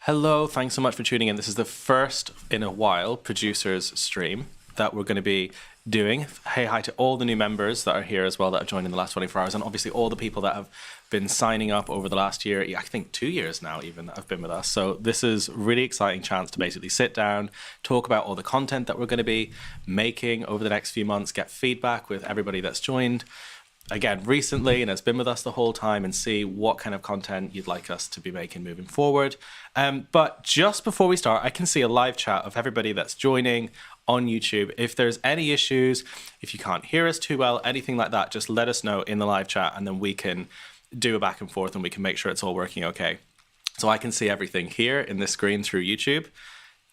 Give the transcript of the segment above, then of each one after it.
Hello, thanks so much for tuning in. This is the first in a while producers stream that we're going to be doing. Hey, hi to all the new members that are here as well that have joined in the last 24 hours, and obviously all the people that have been signing up over the last year. I think 2 years now even that have been with us. So this is a really exciting chance to basically sit down, talk about all the content that we're going to be making over the next few months, get feedback with everybody that's joined again recently and has been with us the whole time, and see what kind of content you'd like us to be making moving forward. But just before we start, I can see a live chat of everybody that's joining on YouTube. If there's any issues, if you can't hear us too well, anything like that, just let us know in the live chat, and then we can do a back and forth and we can make sure it's all working okay. So I can see everything here in this screen through YouTube.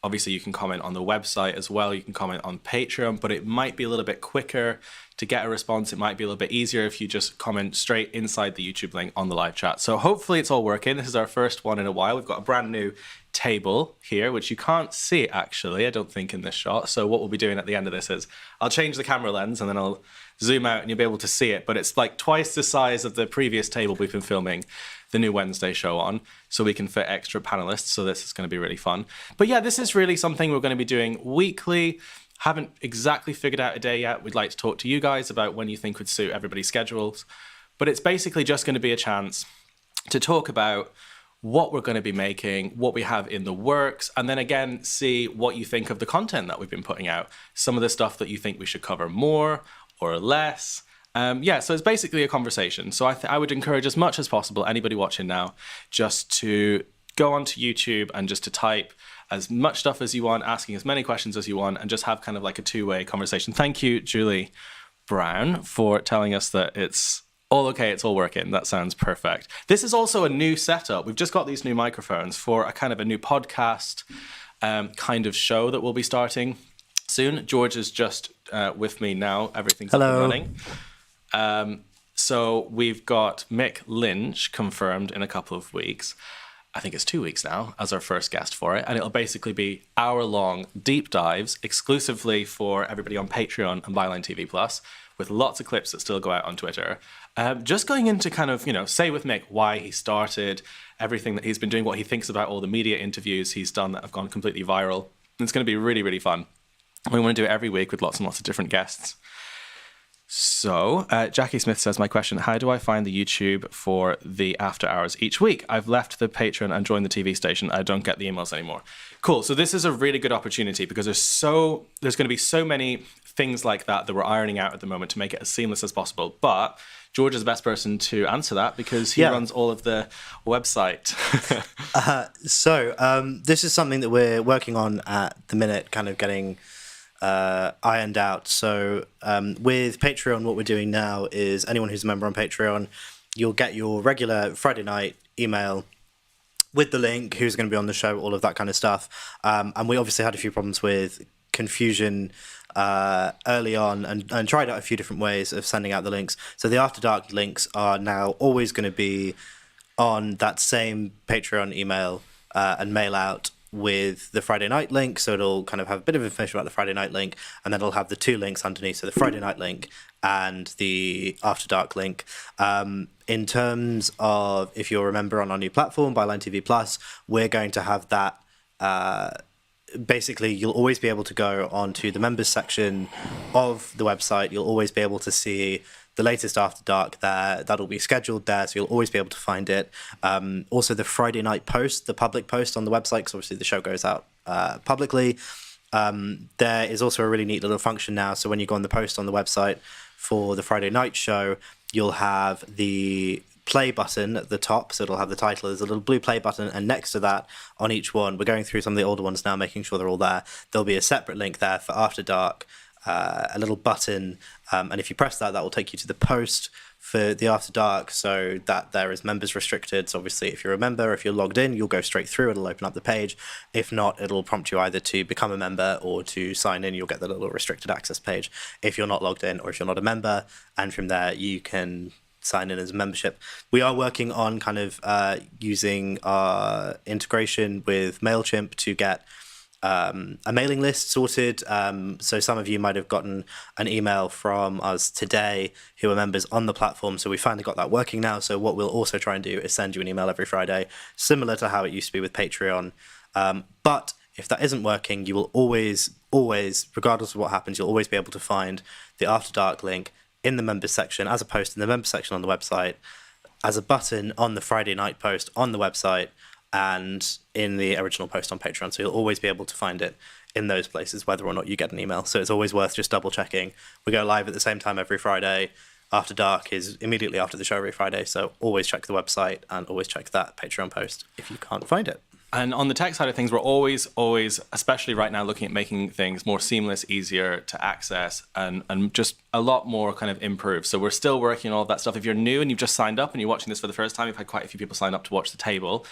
Obviously, you can comment on the website as well. You can comment on Patreon, but it might be a little bit quicker to get a response. It might be a little bit easier if you just comment straight inside the YouTube link on the live chat. So hopefully it's all working. This is our first one in a while. We've got a brand new table here, which you can't see actually, I don't think, in this shot. So what we'll be doing at the end of this is I'll change the camera lens and then I'll zoom out and you'll be able to see it. But it's like twice the size of the previous table we've been filming the new Wednesday show on, so we can fit extra panelists. So this is going to be really fun. But yeah, this is really something we're going to be doing weekly. Haven't exactly figured out a day yet. We'd like to talk to you guys about when you think would suit everybody's schedules. But it's basically just going to be a chance to talk about what we're going to be making, what we have in the works, and then again, see what you think of the content that we've been putting out. Some of the stuff that you think we should cover more or less. Yeah, so it's basically a conversation. So I would encourage as much as possible, anybody watching now, just to go onto YouTube and just to type as much stuff as you want, asking as many questions as you want, and just have kind of like a two-way conversation. Thank you, Julie Brown, for telling us that it's all okay, it's all working. That sounds perfect. This is also a new setup. We've just got these new microphones for a kind of a new podcast kind of show that we'll be starting soon. George is just with me now. Everything's up and running. So we've got Mick Lynch confirmed in a couple of weeks. I think it's 2 weeks now as our first guest for it. And it'll basically be hour-long deep dives exclusively for everybody on Patreon and Byline TV Plus, with lots of clips that still go out on Twitter. Just going into kind of, say with Mick why he started, everything that he's been doing, what he thinks about all the media interviews he's done that have gone completely viral. It's going to be really, really fun. We want to do it every week with lots and lots of different guests. So, Jackie Smith says, my question, how do I find the YouTube for the after hours each week? I've left the Patreon and joined the TV station. I don't get the emails anymore. Cool. So this is a really good opportunity because there's going to be so many things like that we're ironing out at the moment to make it as seamless as possible. But George is the best person to answer that because he runs all of the website. So this is something that we're working on at the minute, kind of getting ironed out. So with Patreon, what we're doing now is anyone who's a member on Patreon, you'll get your regular Friday night email with the link, who's going to be on the show, all of that kind of stuff. And we obviously had a few problems with confusion early on and tried out a few different ways of sending out the links. So the After Dark links are now always going to be on that same Patreon email and mail out with the Friday night link. So it'll kind of have a bit of information about the Friday night link, and then it'll have the two links underneath, so the Friday night link and the After Dark link. In terms of if you're a member on our new platform, Byline TV Plus, we're going to have that. Basically, you'll always be able to go onto the members section of the website. You'll always be able to see the latest After Dark there. That'll be scheduled there, so you'll always be able to find it. Also, the Friday night post, the public post on the website, because obviously the show goes out publicly. There is also a really neat little function now. So when you go on the post on the website for the Friday night show, you'll have the play button at the top, so it'll have the title. There's a little blue play button, and next to that on each one, we're going through some of the older ones now, making sure they're all there. There'll be a separate link there for After Dark, a little button, and if you press that, that will take you to the post for the After Dark, so that there is members restricted. So obviously if you're a member, if you're logged in, you'll go straight through, it'll open up the page. If not, it'll prompt you either to become a member or to sign in. You'll get the little restricted access page if you're not logged in or if you're not a member, and from there you can sign in as a membership. We are working on kind of using our integration with MailChimp to get a mailing list sorted. So some of you might have gotten an email from us today who are members on the platform. So we finally got that working now. So what we'll also try and do is send you an email every Friday, similar to how it used to be with Patreon. But if that isn't working, you will always, regardless of what happens, you'll always be able to find the After Dark link in the members section, as a post in the members section on the website, as a button on the Friday night post on the website, and in the original post on Patreon. So you'll always be able to find it in those places, whether or not you get an email. So it's always worth just double checking. We go live at the same time every Friday. After Dark is immediately after the show every Friday. So always check the website and always check that Patreon post if you can't find it. And on the tech side of things, we're always, especially right now, looking at making things more seamless, easier to access, and just a lot more kind of improved. So we're still working on all of that stuff. If you're new and you've just signed up and you're watching this for the first time, we've had quite a few people sign up to watch the table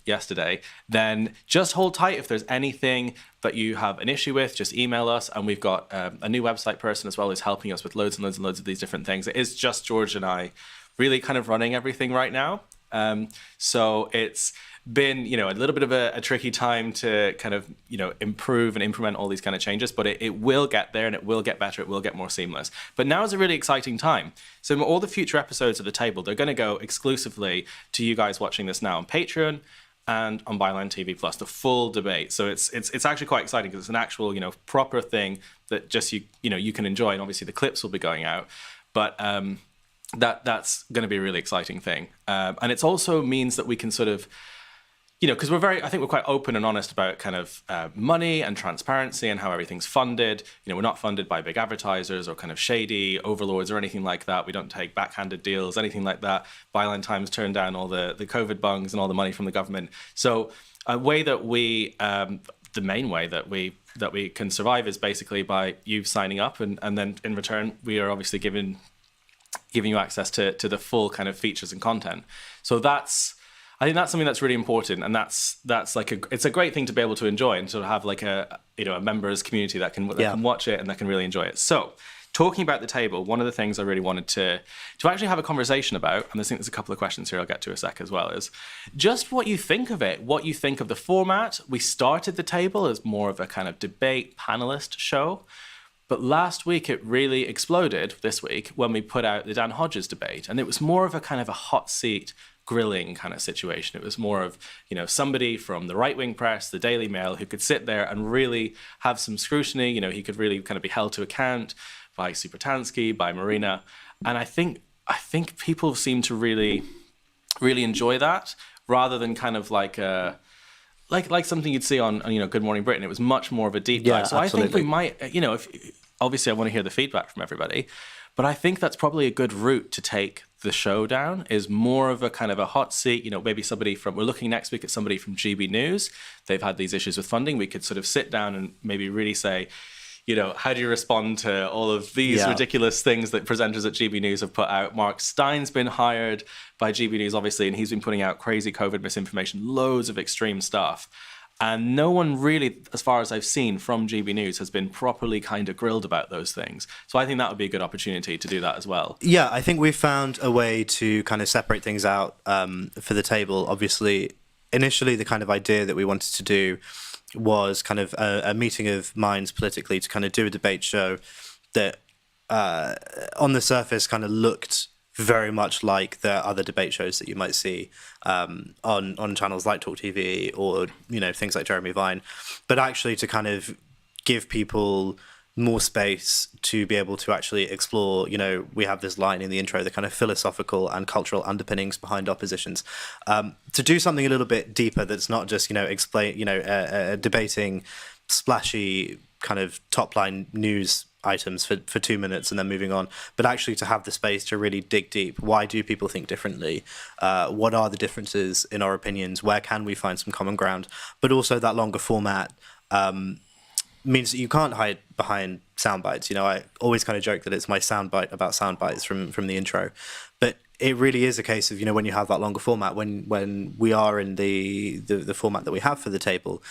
yesterday, then just hold tight. If there's anything that you have an issue with, just email us. And we've got a new website person as well who's helping us with loads and loads and loads of these different things. It is just George and I really kind of running everything right now. So it's been, a little bit of a tricky time to kind of, improve and implement all these kind of changes, but it will get there and it will get better. It will get more seamless. But now is a really exciting time. So all the future episodes of The Table, they're going to go exclusively to you guys watching this now on Patreon and on Byline TV Plus, the full debate. So it's actually quite exciting because it's an actual, proper thing that just you can enjoy. And obviously the clips will be going out, but that's going to be a really exciting thing. And it also means that we can sort of, because I think we're quite open and honest about kind of money and transparency and how everything's funded. We're not funded by big advertisers or kind of shady overlords or anything like that. We don't take backhanded deals, anything like that. Byline Times turned down all the COVID bungs and all the money from the government. So a way that the main way that we can survive is basically by you signing up, and then in return, we are obviously giving you access to the full kind of features and content. So I think that's something that's really important, and that's like it's a great thing to be able to enjoy and sort of have like a members community that can watch it and that can really enjoy it. So, talking about The Table, one of the things I really wanted to actually have a conversation about, and I think there's a couple of questions here I'll get to a sec as well, is just what you think of it, what you think of the format. We started The Table as more of a kind of debate panelist show, but last week it really exploded this week when we put out the Dan Hodges debate, and it was more of a kind of a hot seat grilling kind of situation. It was more of, somebody from the right-wing press, the Daily Mail, who could sit there and really have some scrutiny. He could really kind of be held to account by Supertansky, by Marina. And I think people seem to really, really enjoy that, rather than kind of like something you'd see on Good Morning Britain. It was much more of a deep dive. So absolutely. I think we might, if obviously I want to hear the feedback from everybody, but I think that's probably a good route to take the show down, is more of a kind of a hot seat, maybe we're looking next week at somebody from GB News. They've had these issues with funding. We could sort of sit down and maybe really say, how do you respond to all of these ridiculous things that presenters at GB News have put out? Mark Stein's been hired by GB News, obviously, and he's been putting out crazy COVID misinformation, loads of extreme stuff. And no one really, as far as I've seen from GB News, has been properly kind of grilled about those things. So I think that would be a good opportunity to do that as well. Yeah, I think we've found a way to kind of separate things out for The Table. Obviously, initially the kind of idea that we wanted to do was kind of a meeting of minds politically to kind of do a debate show that on the surface kind of looked very much like the other debate shows that you might see on channels like Talk TV or things like Jeremy Vine, but actually to kind of give people more space to be able to actually explore. We have this line in the intro, the kind of philosophical and cultural underpinnings behind our positions, to do something a little bit deeper that's not just debating splashy kind of top line news items for 2 minutes and then moving on, but actually to have the space to really dig deep. Why do people think differently? What are the differences in our opinions? Where can we find some common ground? But also that longer format means that you can't hide behind sound bites. I always kind of joke that it's my sound bite about sound bites from the intro, but it really is a case of when you have that longer format, when we are in the format that we have for The Table,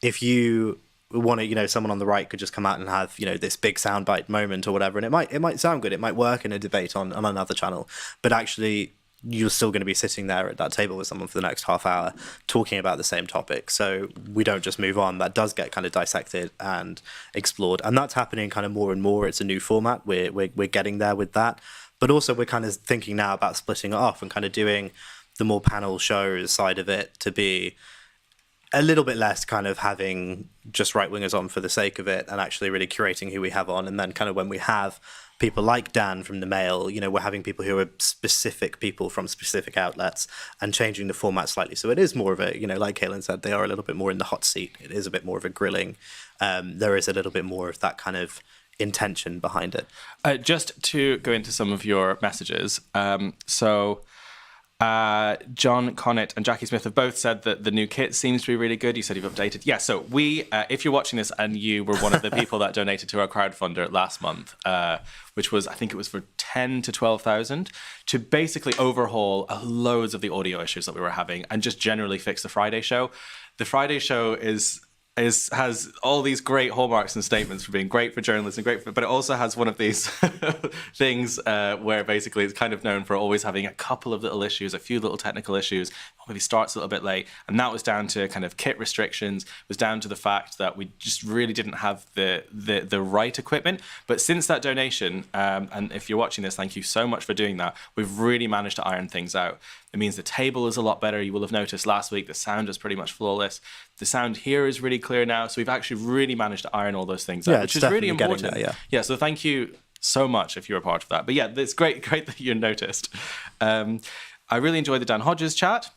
if you want to, someone on the right could just come out and have, this big soundbite moment or whatever, and it might sound good, it might work in a debate on another channel, but actually you're still going to be sitting there at that table with someone for the next half hour talking about the same topic. So we don't just move on. That does get kind of dissected and explored. And that's happening kind of more and more. It's a new format. We're getting there with that. But also we're kind of thinking now about splitting it off and kind of doing the more panel shows side of it to be a little bit less kind of having just right-wingers on for the sake of it and actually really curating who we have on. And then kind of when we have people like Dan from the Mail, we're having people who are specific people from specific outlets and changing the format slightly. So it is more of a, like Kaylin said, they are a little bit more in the hot seat. It is a bit more of a grilling. There is a little bit more of that kind of intention behind it. Just to go into some of your messages. John Connett and Jackie Smith have both said that the new kit seems to be really good. You said you've updated. Yeah, so if you're watching this and you were one of the people that donated to our crowdfunder last month, which was, I think it was for 10 to 12,000, to basically overhaul loads of the audio issues that we were having and just generally fix the Friday show. The Friday show has all these great hallmarks and statements for being great for journalists and but it also has one of these things where basically it's kind of known for always having a couple of little issues, a few little technical issues, maybe starts a little bit late, and that was down to kind of kit restrictions, was down to the fact that we just really didn't have the right equipment. But since that donation, and if you're watching this, thank you so much for doing that, we've really managed to iron things out. It means the table is a lot better. You will have noticed last week the sound is pretty much flawless. The sound here is really clear now. So we've actually really managed to iron all those things out, which is really important. Yeah, so thank you so much if you're a part of that. But yeah, it's great that you noticed. I really enjoyed the Dan Hodges chat.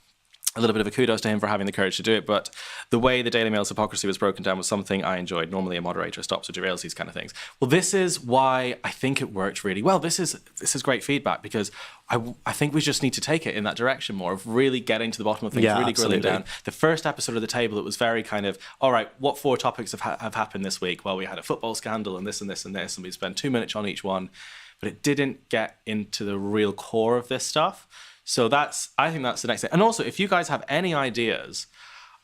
A little bit of a kudos to him for having the courage to do it, but the way the Daily Mail's hypocrisy was broken down was something I enjoyed. Normally a moderator stops or derails these kind of things. Well, this is why I think it worked really well. This is great feedback, because I think we just need to take it in that direction more, of really getting to the bottom of things, really grilling down. The first episode of the table, it was very kind of, all right, what 4 topics have happened this week? Well, we had a football scandal and this and this and this, and we spent 2 minutes on each one, but it didn't get into the real core of this stuff. So I think that's the next thing. And also, if you guys have any ideas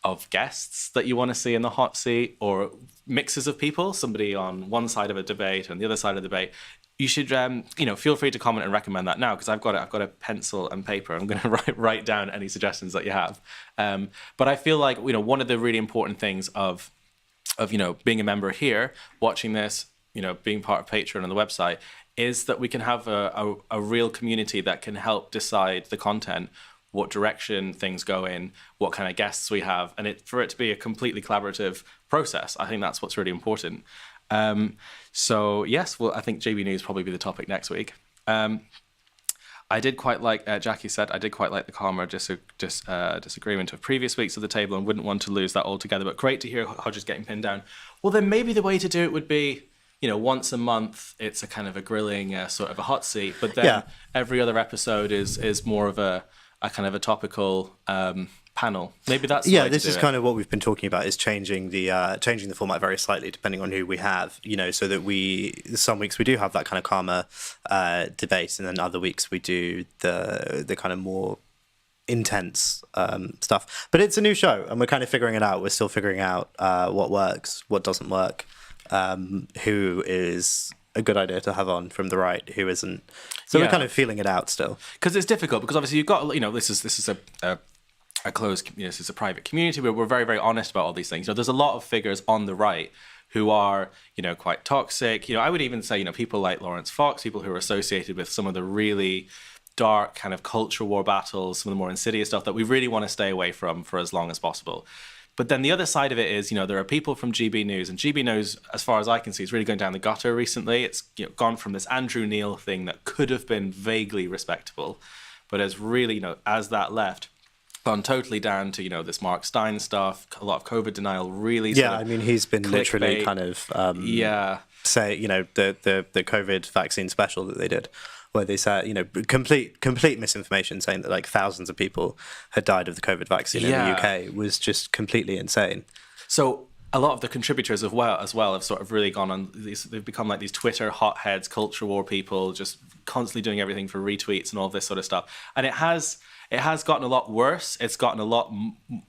of guests that you want to see in the hot seat, or mixes of people, somebody on one side of a debate and the other side of the debate, you should, feel free to comment and recommend that now, because I've got a pencil and paper. I'm going to write down any suggestions that you have. But I feel like, one of the really important things of being a member here, watching this, being part of Patreon and the website, is that we can have a real community that can help decide the content, what direction things go in, what kind of guests we have, and for it to be a completely collaborative process. I think that's what's really important. So yes, well, I think JB News probably be the topic next week. I did quite like, Jackie said, I did quite like the calmer disagreement of previous weeks of the table, and wouldn't want to lose that altogether, but great to hear Hodges getting pinned down. Well, then maybe the way to do it would be, once a month, it's a kind of a grilling, sort of a hot seat, but then every other episode is more of a kind of a topical panel. Maybe that's the way this to is do kind of what we've been talking about, is changing the format very slightly depending on who we have, so that some weeks we do have that kind of calmer debate, and then other weeks we do the kind of more intense stuff. But it's a new show, and we're kind of figuring it out. We're still figuring out what works, what doesn't work, who is a good idea to have on from the right, who isn't. So we're kind of feeling it out still. Because it's difficult, because obviously you've got, this is a closed, this is a private community where we're very, very honest about all these things. There's a lot of figures on the right who are, quite toxic. I would even say, people like Lawrence Fox, people who are associated with some of the really dark kind of culture war battles, some of the more insidious stuff that we really want to stay away from for as long as possible. But then the other side of it is, there are people from GB News, and GB News, as far as I can see, is really going down the gutter recently. It's gone from this Andrew Neil thing that could have been vaguely respectable, but has really, as that left, gone totally down to, this Mark Stein stuff, a lot of COVID denial, really. He's been literally kind of, say, the COVID vaccine special that they did, where they said, complete misinformation, saying that like thousands of people had died of the COVID vaccine in the UK, was just completely insane. So a lot of the contributors as well have sort of really gone on these. They've become like these Twitter hotheads, culture war people, just constantly doing everything for retweets and all this sort of stuff. And it has gotten a lot worse. It's gotten a lot.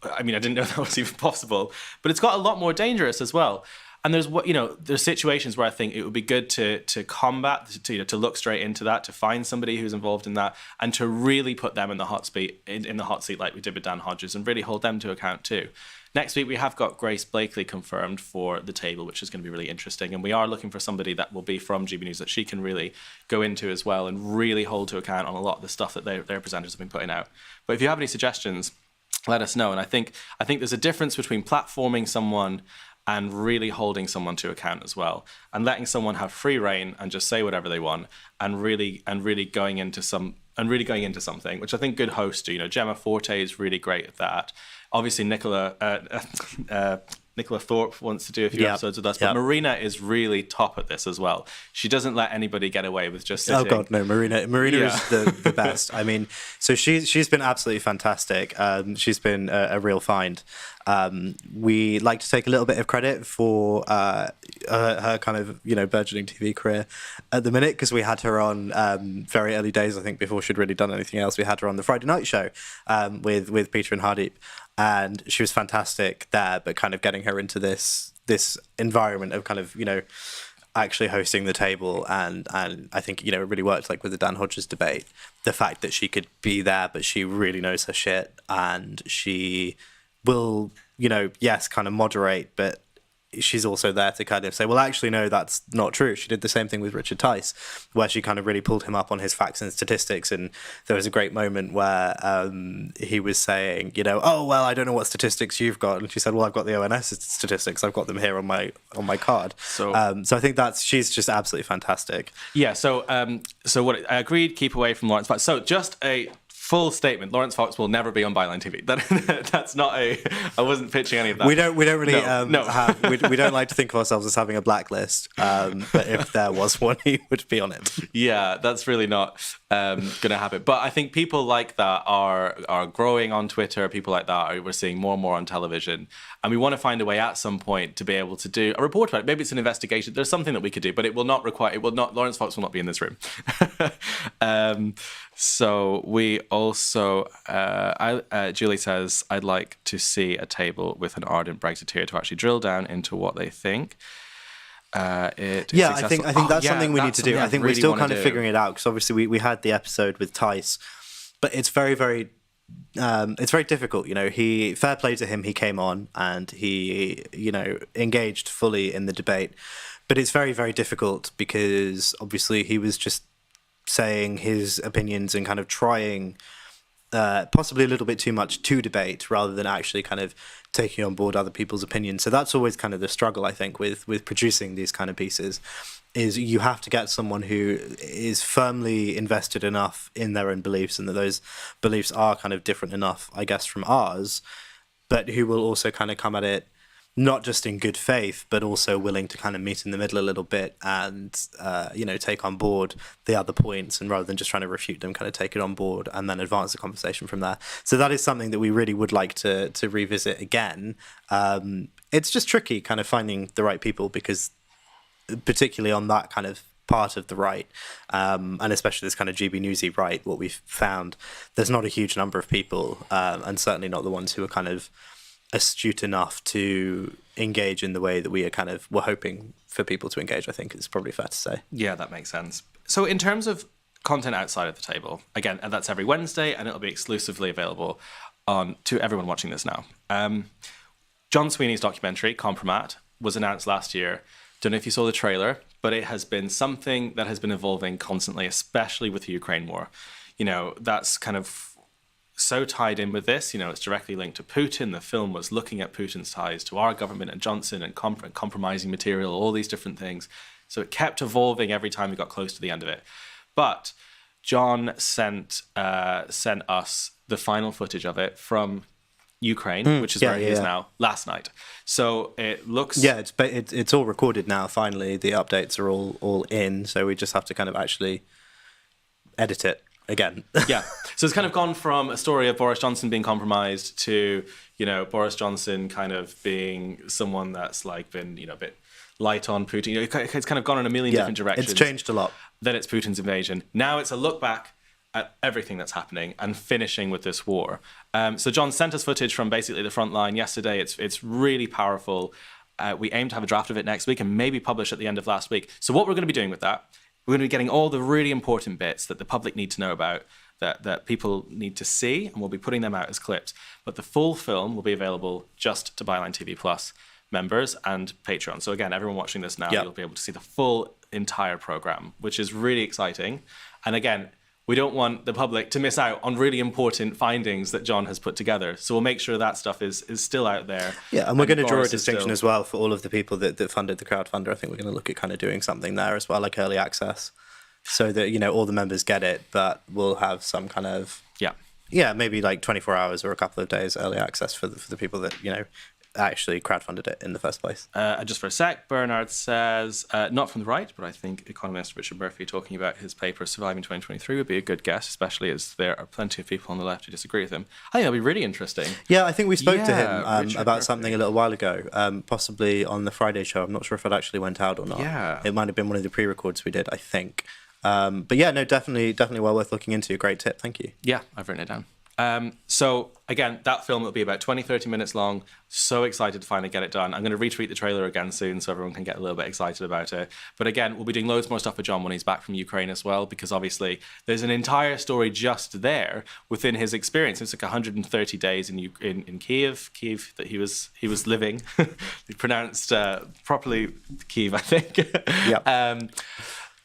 I didn't know that was even possible, but it's got a lot more dangerous as well. And there's situations where I think it would be good to combat, to look straight into that, to find somebody who's involved in that, and to really put them in the hot seat like we did with Dan Hodges, and really hold them to account too. Next week, we have got Grace Blakely confirmed for the table, which is going to be really interesting. And we are looking for somebody that will be from GB News that she can really go into as well and really hold to account on a lot of the stuff that their presenters have been putting out. But if you have any suggestions, let us know. And I think there's a difference between platforming someone and really holding someone to account as well, and letting someone have free reign and just say whatever they want, and really going into something, which I think good hosts do. Gemma Forte is really great at that. Obviously, Nicola Thorpe wants to do a few episodes with us, but Marina is really top at this as well. She doesn't let anybody get away with just sitting. Oh God, no, Marina is the best. I mean, so she's been absolutely fantastic. She's been a real find. We like to take a little bit of credit for her kind of burgeoning TV career at the minute, because we had her on very early days, I think, before she'd really done anything else. We had her on the Friday night show with Peter and Hardeep, and she was fantastic there. But kind of getting her into this environment of kind of actually hosting the table, and I think it really worked, like with the Dan Hodges debate. The fact that she could be there, but she really knows her shit, and she will yes, kind of moderate, but she's also there to kind of say, well, actually, no, that's not true. She did the same thing with Richard Tice, where she kind of really pulled him up on his facts and statistics. And there was a great moment where he was saying, oh, well, I don't know what statistics you've got. And she said, well, I've got the ONS statistics. I've got them here on my card. So I think she's just absolutely fantastic. Yeah. So what I agreed, keep away from Lawrence Fox. So just a full statement: Lawrence Fox will never be on Byline TV. That's not I wasn't pitching any of that. We don't really have. We don't like to think of ourselves as having a blacklist. But if there was one, he would be on it. Yeah, that's really not going to happen. But I think people like that are growing on Twitter. People like that we're seeing more and more on television, and we want to find a way at some point to be able to do a report about it. Maybe it's an investigation. There's something that we could do, but it will not. Lawrence Fox will not be in this room. So we also, Julie says, I'd like to see a table with an ardent Brexiteer to actually drill down into what they think. I think that's something we need to do. I think we're still kind of figuring it out, because obviously we had the episode with Tice, but it's very, very it's very difficult. Fair play to him, he came on and he engaged fully in the debate, but it's very, very difficult because obviously he was just saying his opinions and kind of trying possibly a little bit too much to debate, rather than actually kind of taking on board other people's opinions. So that's always kind of the struggle, I think, with producing these kind of pieces, is you have to get someone who is firmly invested enough in their own beliefs, and that those beliefs are kind of different enough, I guess, from ours, but who will also kind of come at it not just in good faith, but also willing to kind of meet in the middle a little bit and, take on board the other points, and rather than just trying to refute them, kind of take it on board and then advance the conversation from there. So that is something that we really would like to revisit again. It's just tricky kind of finding the right people, because particularly on that kind of part of the right, and especially this kind of GB Newsy right, what we've found, there's not a huge number of people, and certainly not the ones who are kind of astute enough to engage in the way that we're hoping for people to engage. I think it's probably fair to say. Yeah, that makes sense. So in terms of content outside of the table, again, that's every Wednesday, and it'll be exclusively available to everyone watching this now. John Sweeney's documentary, Kompromat, was announced last year. Don't know if you saw the trailer, but it has been something that has been evolving constantly, especially with the Ukraine war. That's kind of so tied in with this. It's directly linked to Putin. The film was looking at Putin's ties to our government and Johnson, and compromising material, all these different things. So it kept evolving every time we got close to the end of it. But John sent us the final footage of it from Ukraine, which is where he is now, last night. So it looks... Yeah, it's all recorded now, finally. The updates are all in, so we just have to kind of actually edit it again. Yeah. So it's kind of gone from a story of Boris Johnson being compromised to, Boris Johnson kind of being someone that's been, a bit light on Putin. It's kind of gone in a million different directions. It's changed a lot. Then it's Putin's invasion. Now it's a look back at everything that's happening and finishing with this war. So John sent us footage from basically the front line yesterday. It's really powerful. We aim to have a draft of it next week and maybe publish at the end of last week. So what we're going to be doing with that, we're going to be getting all the really important bits that the public need to know about, that people need to see, and we'll be putting them out as clips. But the full film will be available just to Byline TV Plus members and Patreon. So again, everyone watching this now, you'll be able to see the full entire program, which is really exciting. And again, we don't want the public to miss out on really important findings that John has put together. So we'll make sure that stuff is still out there. Yeah, and we're going to draw a distinction as well for all of the people that funded the crowdfunder. I think we're going to look at kind of doing something there as well, like early access, so that, you know, all the members get it, but we'll have some kind of... Yeah, maybe like 24 hours or a couple of days early access for the people that, you know, actually crowdfunded it in the first place. Just for a sec, Bernard says, not from the right, but I think economist Richard Murphy talking about his paper Surviving 2023 would be a good guess, especially as there are plenty of people on the left who disagree with him. I think that'll be really interesting. Yeah, I think we spoke to him about something a little while ago, possibly on the Friday show. I'm not sure if it actually went out or not. Yeah. It might have been one of the pre-records we did, I think. But yeah, no, definitely well worth looking into. Great tip, thank you. Yeah, I've written it down. So again, that film will be about 20-30 minutes long. So excited to finally get it done. I'm going to retweet the trailer again soon so everyone can get a little bit excited about it. But again, we'll be doing loads more stuff with John when he's back from Ukraine as well, because obviously there's an entire story just there within his experience. It's like 130 days in Kiev that he was living. He pronounced properly Kiev, I think. Yeah.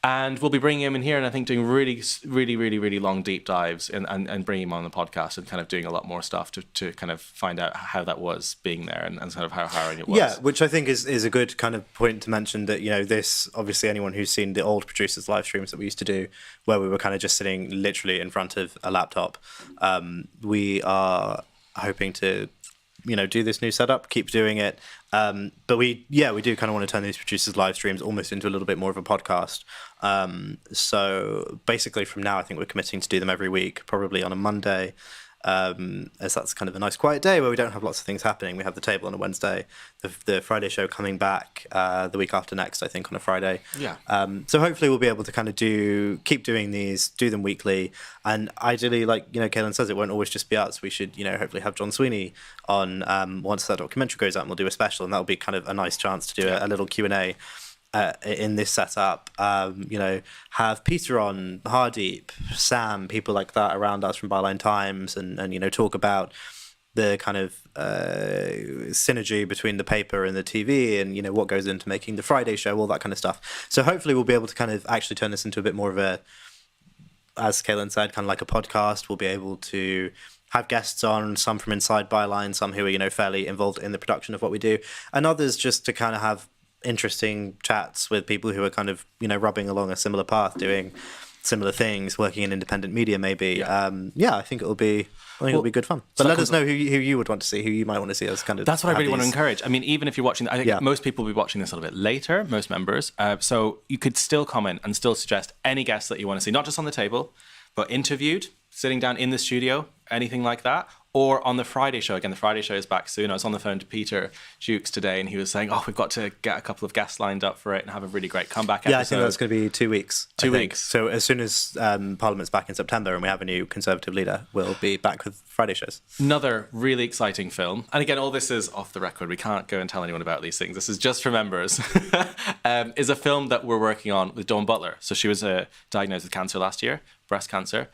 And we'll be bringing him in here and I think doing really long deep dives and bringing him on the podcast and kind of doing a lot more stuff to kind of find out how that was being there and kind of how harrowing it was. Yeah, which I think is a good kind of point to mention that, you know, this, obviously anyone who's seen the old producers live streams that we used to do where we were kind of just sitting literally in front of a laptop, we are hoping to, you know, do this new setup, keep doing it. But we do kind of want to turn these producers live streams almost into a little bit more of a podcast. So basically from now, I think we're committing to do them every week, probably on a Monday, as that's kind of a nice quiet day where we don't have lots of things happening. We have the table on a Wednesday, the Friday show coming back the week after next, I think, on a Friday. Yeah. So hopefully we'll be able to kind of keep doing these, do them weekly, and ideally, like, you know, Kaylin says, it won't always just be us. We should, you know, hopefully have John Sweeney on once that documentary goes out, and we'll do a special, and that'll be kind of a nice chance to do a little Q&A. In this setup, you know, have Peter on, Hardeep, Sam, people like that around us from Byline Times, and you know, talk about the kind of synergy between the paper and the TV, and, you know, what goes into making the Friday show, all that kind of stuff. So hopefully we'll be able to kind of actually turn this into a bit more of a, as Kaylin said, kind of like a podcast. We'll be able to have guests on, some from inside Byline, some who are, you know, fairly involved in the production of what we do, and others just to kind of have interesting chats with people who are kind of, you know, rubbing along a similar path, doing similar things, working in independent media maybe. I think it'll be good fun. But let us know who you would want to see, who you might want to see us kind of. That's what I really want to encourage. I mean, even if you're watching, I think most people will be watching this a little bit later, most members. So you could still comment and still suggest any guests that you want to see, not just on the table, but interviewed, sitting down in the studio, anything like that. Or on the Friday show. Again, the Friday show is back soon. I was on the phone to Peter Jukes today, and he was saying, we've got to get a couple of guests lined up for it and have a really great comeback episode. Yeah, I think that's going to be 2 weeks. 2 weeks. So as soon as Parliament's back in September and we have a new Conservative leader, we'll be back with Friday shows. Another really exciting film. And again, all this is off the record. We can't go and tell anyone about these things. This is just for members. Is a film that we're working on with Dawn Butler. So she was diagnosed with cancer last year, breast cancer.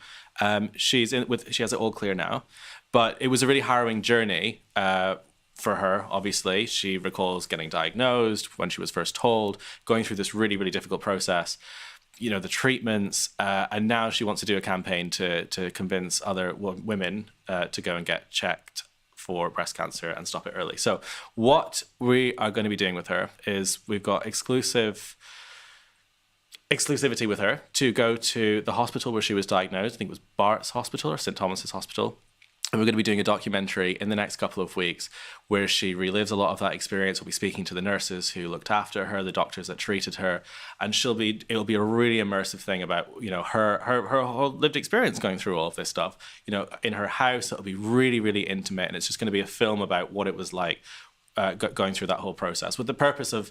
She has it all clear now. But it was a really harrowing journey for her, obviously. She recalls getting diagnosed when she was first told, going through this really, really difficult process, you know, the treatments, and now she wants to do a campaign to convince other women to go and get checked for breast cancer and stop it early. So what we are going to be doing with her is we've got exclusivity with her to go to the hospital where she was diagnosed. I think it was Bart's Hospital or St. Thomas's Hospital. And we're going to be doing a documentary in the next couple of weeks where she relives a lot of that experience. We'll be speaking to the nurses who looked after her, the doctors that treated her, and it'll be a really immersive thing about, you know, her whole lived experience going through all of this stuff. You know, in her house, it'll be really, really intimate, and it's just going to be a film about what it was like going through that whole process, with the purpose of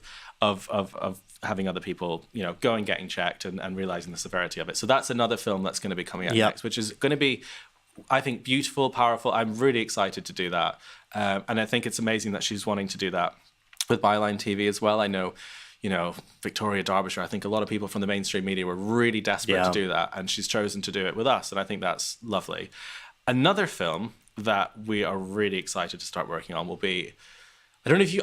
having other people, you know, going, getting checked and realizing the severity of it. So that's another film that's going to be coming out next, which is going to be, I think, beautiful, powerful. I'm really excited to do that. And I think it's amazing that she's wanting to do that with Byline TV as well. I know, Victoria Derbyshire, I think a lot of people from the mainstream media were really desperate to do that, and she's chosen to do it with us, and I think that's lovely. Another film that we are really excited to start working on will be, I don't know if you,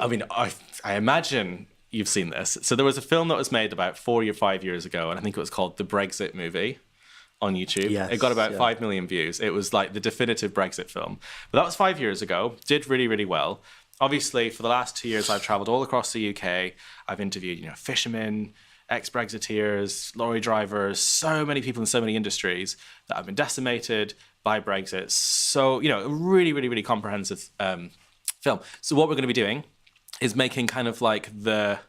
I imagine you've seen this. So there was a film that was made about 4 or 5 years ago, and I think it was called The Brexit Movie on YouTube. Yes, it got about 5 million views. It was like the definitive Brexit film. But that was 5 years ago, did really, really well. Obviously, for the last 2 years, I've traveled all across the UK. I've interviewed, fishermen, ex-Brexiteers, lorry drivers, so many people in so many industries that have been decimated by Brexit. So, a really, really, really comprehensive film. So what we're going to be doing is making kind of like the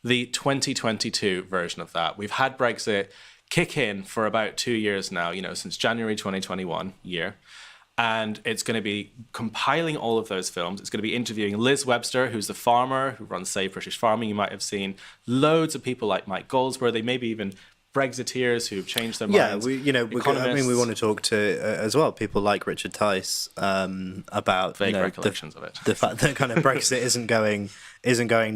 2022 version of that. We've had Brexit kick in for about 2 years now, since January 2021 year. And it's going to be compiling all of those films. It's going to be interviewing Liz Webster, who's the farmer who runs Save British Farming. You might have seen loads of people like Mike Goldsworthy, maybe even Brexiteers who've changed their minds. We want to talk to as well people like Richard Tice about vague recollections of it. The fact that kind of Brexit isn't going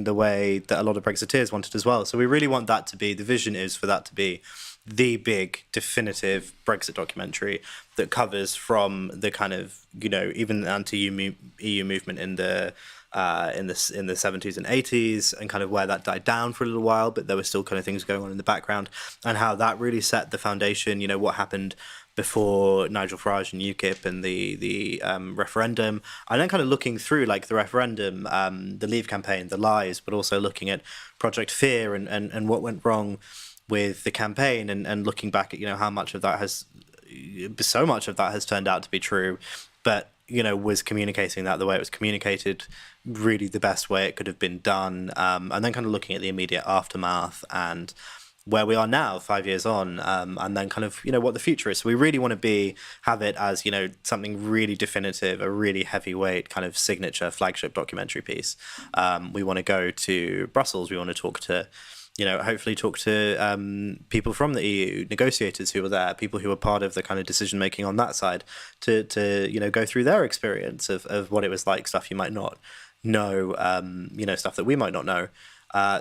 the way that a lot of Brexiteers wanted as well. So we really want that to be, the vision is for that to be the big definitive Brexit documentary that covers from the kind of even the anti-EU movement in the 70s and 80s, and kind of where that died down for a little while, but there were still kind of things going on in the background, and how that really set the foundation. What happened before Nigel Farage and UKIP and the referendum, and then kind of looking through like the referendum, the Leave campaign, the lies, but also looking at Project Fear and what went wrong with the campaign, and looking back at how much of that has turned out to be true, but was communicating that the way it was communicated really the best way it could have been done, and then kind of looking at the immediate aftermath and where we are now 5 years on, and then kind of what the future is. So we really want to have it as something really definitive, a really heavyweight kind of signature flagship documentary piece. We want to go to Brussels. We want to talk to hopefully talk to people from the EU, negotiators who were there, people who were part of the kind of decision making on that side, to go through their experience of what it was like, stuff you might not know, stuff that we might not know.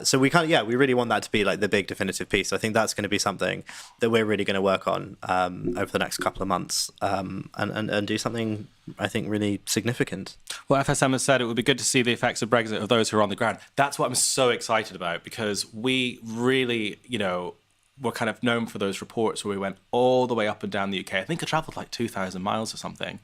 So we we really want that to be like the big definitive piece. I think that's going to be something that we're really going to work on over the next couple of months, and do something I think really significant. Well, FSM has said it would be good to see the effects of Brexit of those who are on the ground. That's what I'm so excited about, because we really, were kind of known for those reports where we went all the way up and down the UK. I think I travelled like 2,000 miles or something,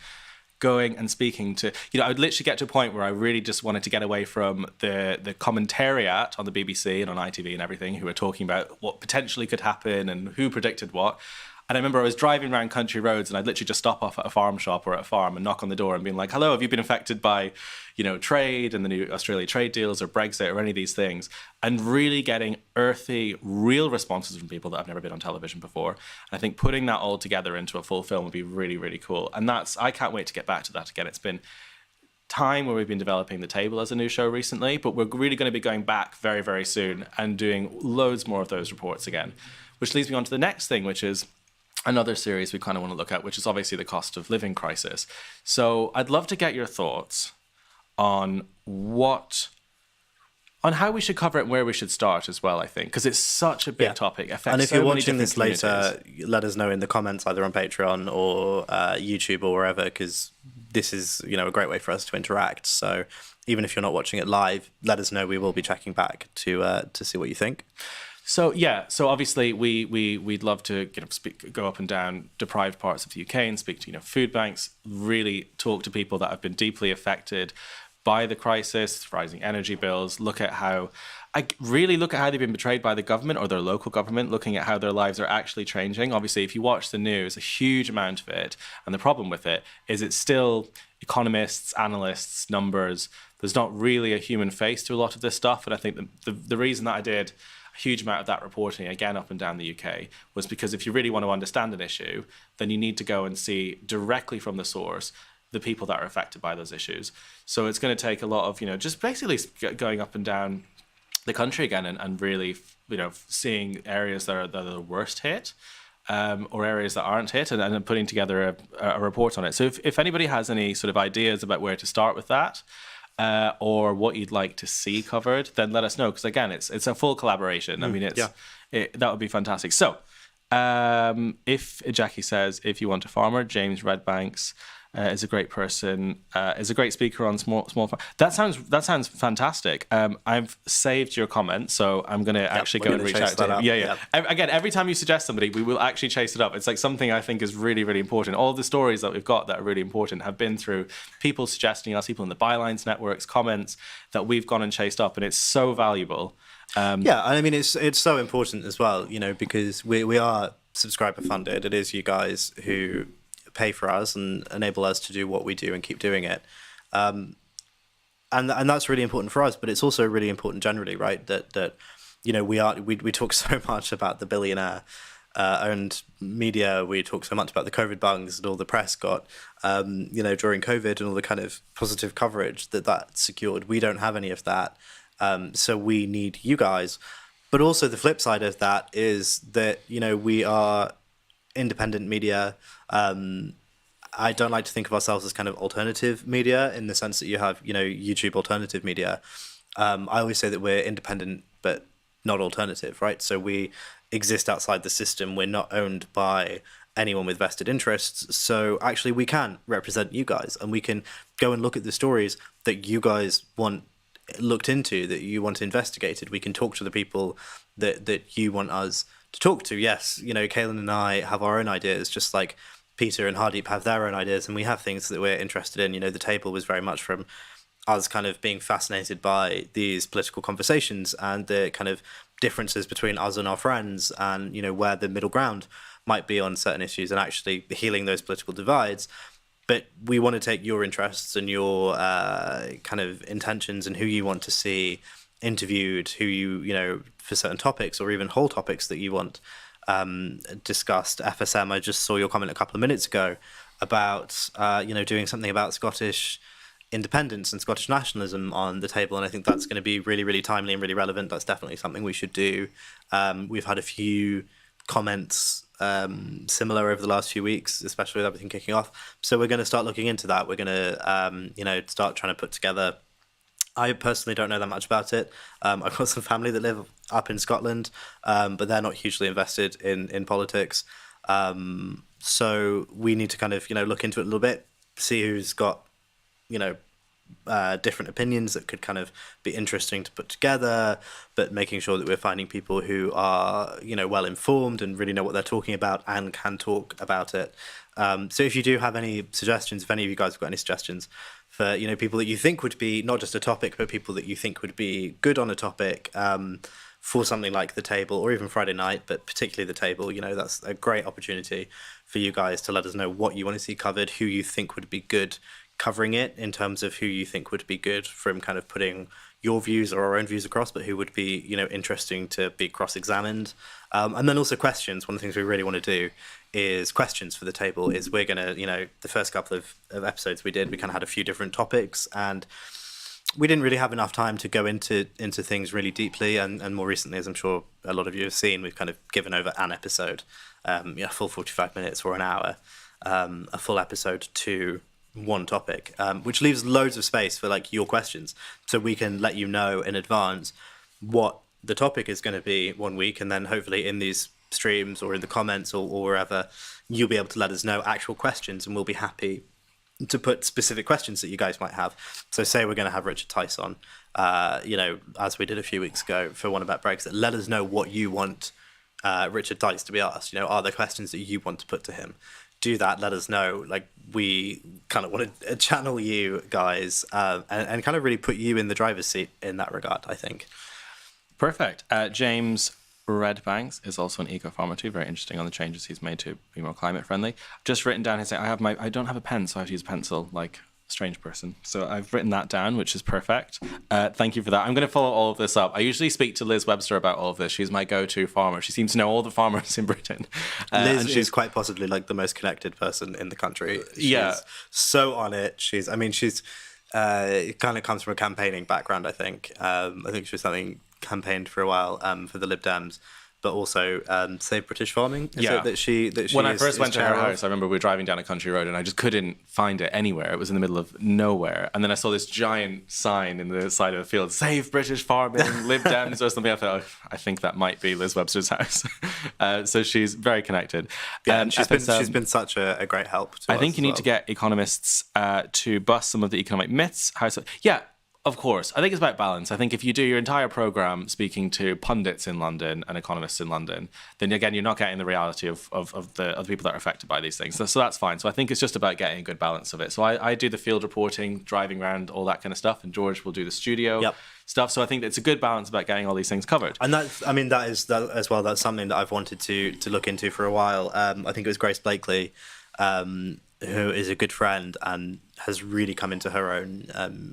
going and speaking to, I would literally get to a point where I really just wanted to get away from the commentariat on the BBC and on ITV and everything, who were talking about what potentially could happen and who predicted what. And I remember I was driving around country roads, and I'd literally just stop off at a farm shop or at a farm and knock on the door and being like, hello, have you been affected by, trade and the new Australia trade deals or Brexit or any of these things? And really getting earthy, real responses from people that have never been on television before. And I think putting that all together into a full film would be really, really cool. And I can't wait to get back to that again. It's been time where we've been developing The Table as a new show recently, but we're really going to be going back very, very soon and doing loads more of those reports again, which leads me on to the next thing, which is another series we kind of want to look at, which is obviously the cost of living crisis. So I'd love to get your thoughts on how we should cover it and where we should start as well, I think, because it's such a big topic. And if you're watching this later, let us know in the comments, either on Patreon or YouTube or wherever, because this is, a great way for us to interact. So even if you're not watching it live, let us know. We will be checking back to see what you think. So obviously we'd love to go up and down deprived parts of the UK and speak to food banks, really talk to people that have been deeply affected by the crisis, rising energy bills, look at how they've been betrayed by the government or their local government, looking at how their lives are actually changing. Obviously, if you watch the news, a huge amount of it, and the problem with it is it's still economists, analysts, numbers. There's not really a human face to a lot of this stuff, and I think the reason that I did a huge amount of that reporting, again, up and down the UK, was because if you really want to understand an issue, then you need to go and see directly from the source the people that are affected by those issues. So it's going to take a lot of, just basically going up and down the country again and really, seeing areas that are the worst hit, or areas that aren't hit, and then putting together a report on it. So if anybody has any sort of ideas about where to start with that, or what you'd like to see covered, then let us know. Because again, it's a full collaboration. I mean, that would be fantastic. So, if Jackie says, if you want a farmer, James Redbanks is a great person, is a great speaker on small. That sounds fantastic. I've saved your comment, so I'm going to actually go and reach out to him. Yeah. Again, every time you suggest somebody, we will actually chase it up. It's like something I think is really, really important. All the stories that we've got that are really important have been through people suggesting us, people in the Bylines networks, comments that we've gone and chased up, and it's so valuable. I mean, it's so important as well, because we are subscriber funded. It is you guys who pay for us and enable us to do what we do and keep doing it, and that's really important for us. But it's also really important generally, right? That we talk so much about the billionaire owned media. We talk so much about the COVID bungs and all the press got, during COVID and all the kind of positive coverage that secured. We don't have any of that. So we need you guys. But also the flip side of that is that, we are independent media. I don't like to think of ourselves as kind of alternative media in the sense that you have, YouTube alternative media. I always say that we're independent, but not alternative, right? So we exist outside the system. We're not owned by anyone with vested interests. So actually we can represent you guys, and we can go and look at the stories that you guys want looked into, that you want investigated. We can talk to the people that you want us to talk to. Yes, Kaylin and I have our own ideas, just like Peter and Hardeep have their own ideas, and we have things that we're interested in. The table was very much from us kind of being fascinated by these political conversations and the kind of differences between us and our friends, and where the middle ground might be on certain issues, and actually healing those political divides. But we want to take your interests and your kind of intentions and who you want to see interviewed, who you for certain topics or even whole topics that you want discussed. FSM, I just saw your comment a couple of minutes ago about doing something about Scottish independence and Scottish nationalism on the table, and I think that's going to be really, really timely and really relevant. That's definitely something we should do. We've had a few comments similar over the last few weeks, especially with everything kicking off. So we're going to start looking into that. We're going to start trying to put together. I personally don't know that much about it. I've got some family that live up in Scotland, but they're not hugely invested in politics. So we need to kind of look into it a little bit, see who's got different opinions that could kind of be interesting to put together, but making sure that we're finding people who are well informed and really know what they're talking about and can talk about it. So if you do have any suggestions, if any of you guys have got any suggestions for people that you think would be not just a topic, but people that you think would be good on a topic for something like the table, or even Friday night, but particularly the table, that's a great opportunity for you guys to let us know what you want to see covered, who you think would be good covering it in terms of who you think would be good from kind of putting your views or our own views across, but who would be interesting to be cross-examined, and then also questions. One of the things we really want to do is questions for the table. Is we're gonna the first couple of episodes we did, we kind of had a few different topics, and we didn't really have enough time to go into things really deeply, and more recently, as I'm sure a lot of you have seen, we've kind of given over an episode, full 45 minutes or an hour, a full episode to one topic, which leaves loads of space for your questions, so we can let you know in advance what the topic is going to be one week, and then hopefully in these streams or in the comments or wherever, you'll be able to let us know actual questions, and we'll be happy to put specific questions that you guys might have. So say we're going to have Richard Tice on, as we did a few weeks ago for One About Brexit, let us know what you want Richard Tice to be asked. Are there questions that you want to put to him? Do that, let us know. We kind of want to channel you guys and kind of really put you in the driver's seat in that regard, I think. Perfect. James Redbanks is also an eco-farmer too, very interesting on the changes he's made to be more climate friendly. Just written down his saying, I don't have a pen, so I have to use a pencil like a strange person. So I've written that down, which is perfect. Thank you for that. I'm going to follow all of this up. I usually speak to Liz Webster about all of this. She's my go-to farmer. She seems to know all the farmers in Britain. Liz and she's quite possibly the most connected person in the country. She's so on it. She's it kind of comes from a campaigning background, I think. I think she was campaigned for a while for the Lib Dems, but also Save British Farming. Is it that she when I is- first is went to her chair of? house, I remember we were driving down a country road and I just couldn't find it anywhere. It was in the middle of nowhere. And then I saw this giant sign in the side of the field, Save British Farming, Lib Dems or something. I thought, I think that might be Liz Webster's house. So she's very connected. Yeah, and she's been such a great help to I us think you as need well. to get economists to bust some of the economic myths. Of course. I think it's about balance. I think if you do your entire program speaking to pundits in London and economists in London, then again, you're not getting the reality of the people that are affected by these things. So that's fine. So I think it's just about getting a good balance of it. So I do the field reporting, driving around, all that kind of stuff, and George will do the studio stuff. So I think it's a good balance about getting all these things covered. And that is as well. That's something that I've wanted to look into for a while. I think it was Grace Blakely, who is a good friend and has really come into her own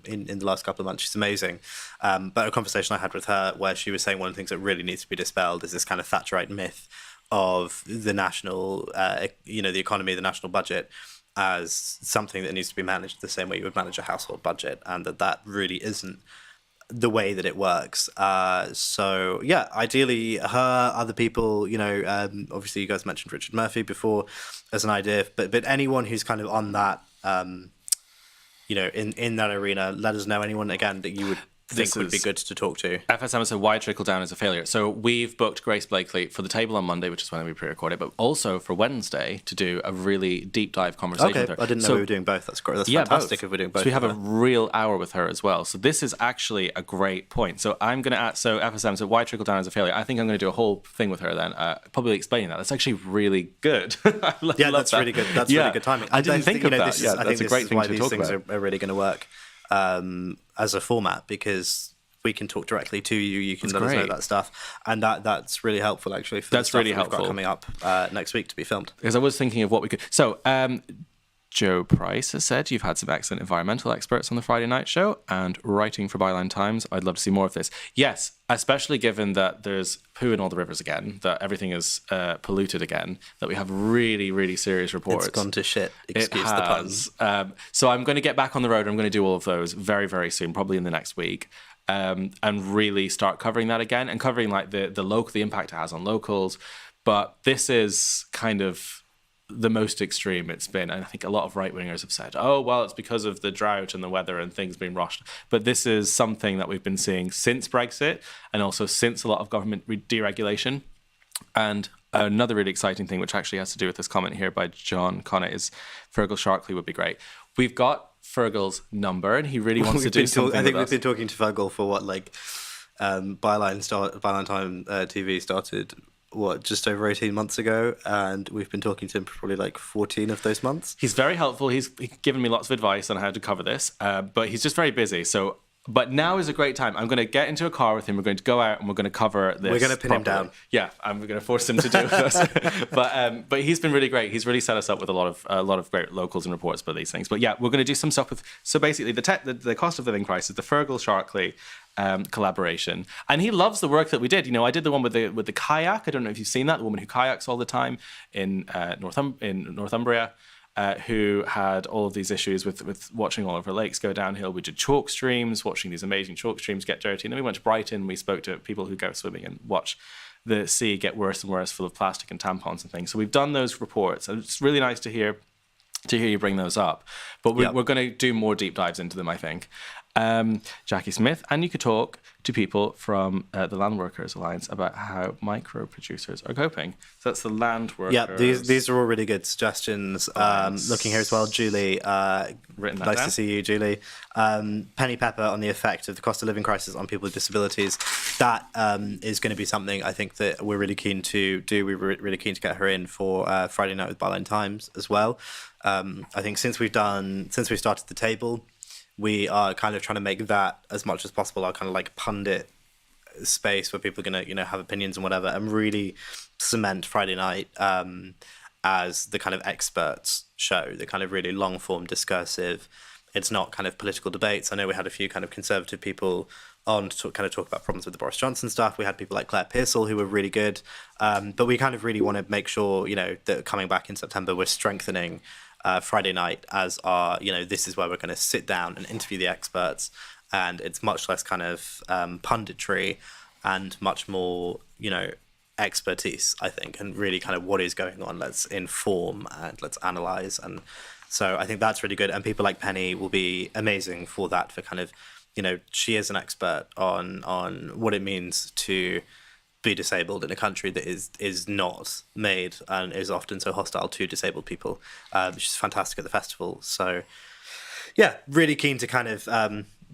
in the last couple of months. She's amazing. But a conversation I had with her where she was saying one of the things that really needs to be dispelled is this kind of Thatcherite myth of the national, the economy, the national budget as something that needs to be managed the same way you would manage a household budget, and that really isn't the way that it works. So yeah, ideally her, other people, obviously you guys mentioned Richard Murphy before as an idea, but anyone who's kind of on that, in that arena, let us know. Anyone again that you would think would be good to talk to. FSM said, why trickle down is a failure? So we've booked Grace Blakely for the table on Monday, which is when we pre-record it, but also for Wednesday to do a really deep dive conversation with her. I didn't know we were doing both. That's great. That's fantastic both. If we're doing both. So we have a real hour with her as well. So this is actually a great point. So I'm going to add, so FSM said, why trickle down is a failure? I think I'm going to do a whole thing with her then, probably explaining that. That's actually really good. That's really good. That's really good timing. I didn't think of that. That's a great thing to talk about. These things are really going to work as a format, because we can talk directly to you. You can let us know that stuff, and that's really helpful actually. For that's the stuff really helpful. We've got coming up next week to be filmed. Because I was thinking of what we could. So Joe Price has said you've had some excellent environmental experts on the Friday night show and writing for Byline Times. I'd love to see more of this. Yes, especially given that there's poo in all the rivers again, that everything is polluted again, that we have really, really serious reports. It's gone to shit. Excuse the puns. So I'm going to get back on the road. I'm going to do all of those very, very soon, probably in the next week. And really start covering that again and covering like the impact it has on locals. But this is kind of the most extreme it's been. And I think a lot of right-wingers have said, oh, well, it's because of the drought and the weather and things being rushed. But this is something that we've been seeing since Brexit and also since a lot of government deregulation. And another really exciting thing, which actually has to do with this comment here by John Connett, is Fergal Sharkley would be great. We've got Fergal's number and he really wants to do something I think with we've been talking to Fergal for Byline Time TV started just over 18 months ago, and we've been talking to him for probably like 14 of those months. He's very helpful. He's given me lots of advice on how to cover this, but he's just very busy. But now is a great time. I'm going to get into a car with him. We're going to go out and we're going to cover this. We're going to pin him down. Yeah, I'm going to force him to do it. But he's been really great. He's really set us up with a lot of great locals and reports about these things. But yeah, we're going to do some stuff with. So basically, the cost of living crisis, the Fergal Sharkley collaboration, and he loves the work that we did. I did the one with the kayak. I don't know if you've seen that. The woman who kayaks all the time in Northumbria. Who had all of these issues with watching all of her lakes go downhill. We did chalk streams, watching these amazing chalk streams get dirty. And then we went to Brighton. We spoke to people who go swimming and watch the sea get worse and worse, full of plastic and tampons and things. So we've done those reports, and it's really nice to hear you bring those up. But we're going to do more deep dives into them, I think. Jackie Smith, and you could talk to people from the Land Workers Alliance about how micro producers are coping. So that's the Land Workers. Yeah, these are all really good suggestions. Looking here as well, Julie. Nice to see you, Julie. Penny Pepper on the effect of the cost of living crisis on people with disabilities. That is going to be something I think that we're really keen to do. We're really keen to get her in for Friday night with Byline Times as well. I think since we started the table, we are kind of trying to make that as much as possible our kind of like pundit space where people are going to have opinions and whatever, and really cement Friday night as the kind of experts show, the kind of really long form discursive. It's not kind of political debates. I know we had a few kind of conservative people on to kind of talk about problems with the Boris Johnson stuff. We had people like Claire Pearsall who were really good, but we kind of really want to make sure that coming back in September we're strengthening Friday night as our, this is where we're going to sit down and interview the experts, and it's much less kind of punditry and much more, expertise, I think, and really kind of what is going on. Let's inform and let's analyze. And so I think that's really good. And people like Penny will be amazing for that, for kind of, she is an expert on what it means to be disabled in a country that is not made and is often so hostile to disabled people. She's fantastic at the festival. So yeah, really keen to kind of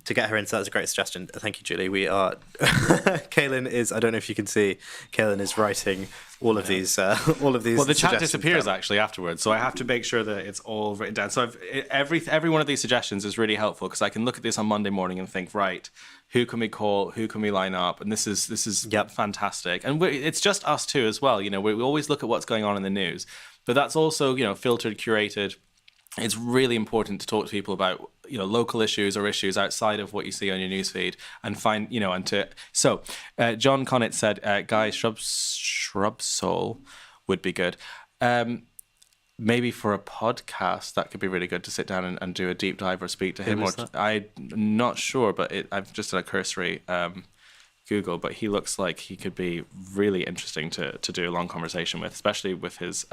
to get her in. So that's a great suggestion. Thank you, Julie. We are Kaylin is, I don't know if you can see, Kaylin is writing all of these Well, the chat disappears down. Actually afterwards, so I have to make sure that it's all written down. So every one of these suggestions is really helpful, because I can look at this on Monday morning and think, right, who can we call, who can we line up, and this is fantastic. And it's just us two as well. We always look at what's going on in the news, but that's also filtered, curated. It's really important to talk to people about local issues or issues outside of what you see on your newsfeed, and find So John Connett said, "Guys, Shrub Soul would be good. Maybe for a podcast that could be really good to sit down and do a deep dive or speak to him." I'm not sure, but I've just done a cursory Google, but he looks like he could be really interesting to do a long conversation with, especially with his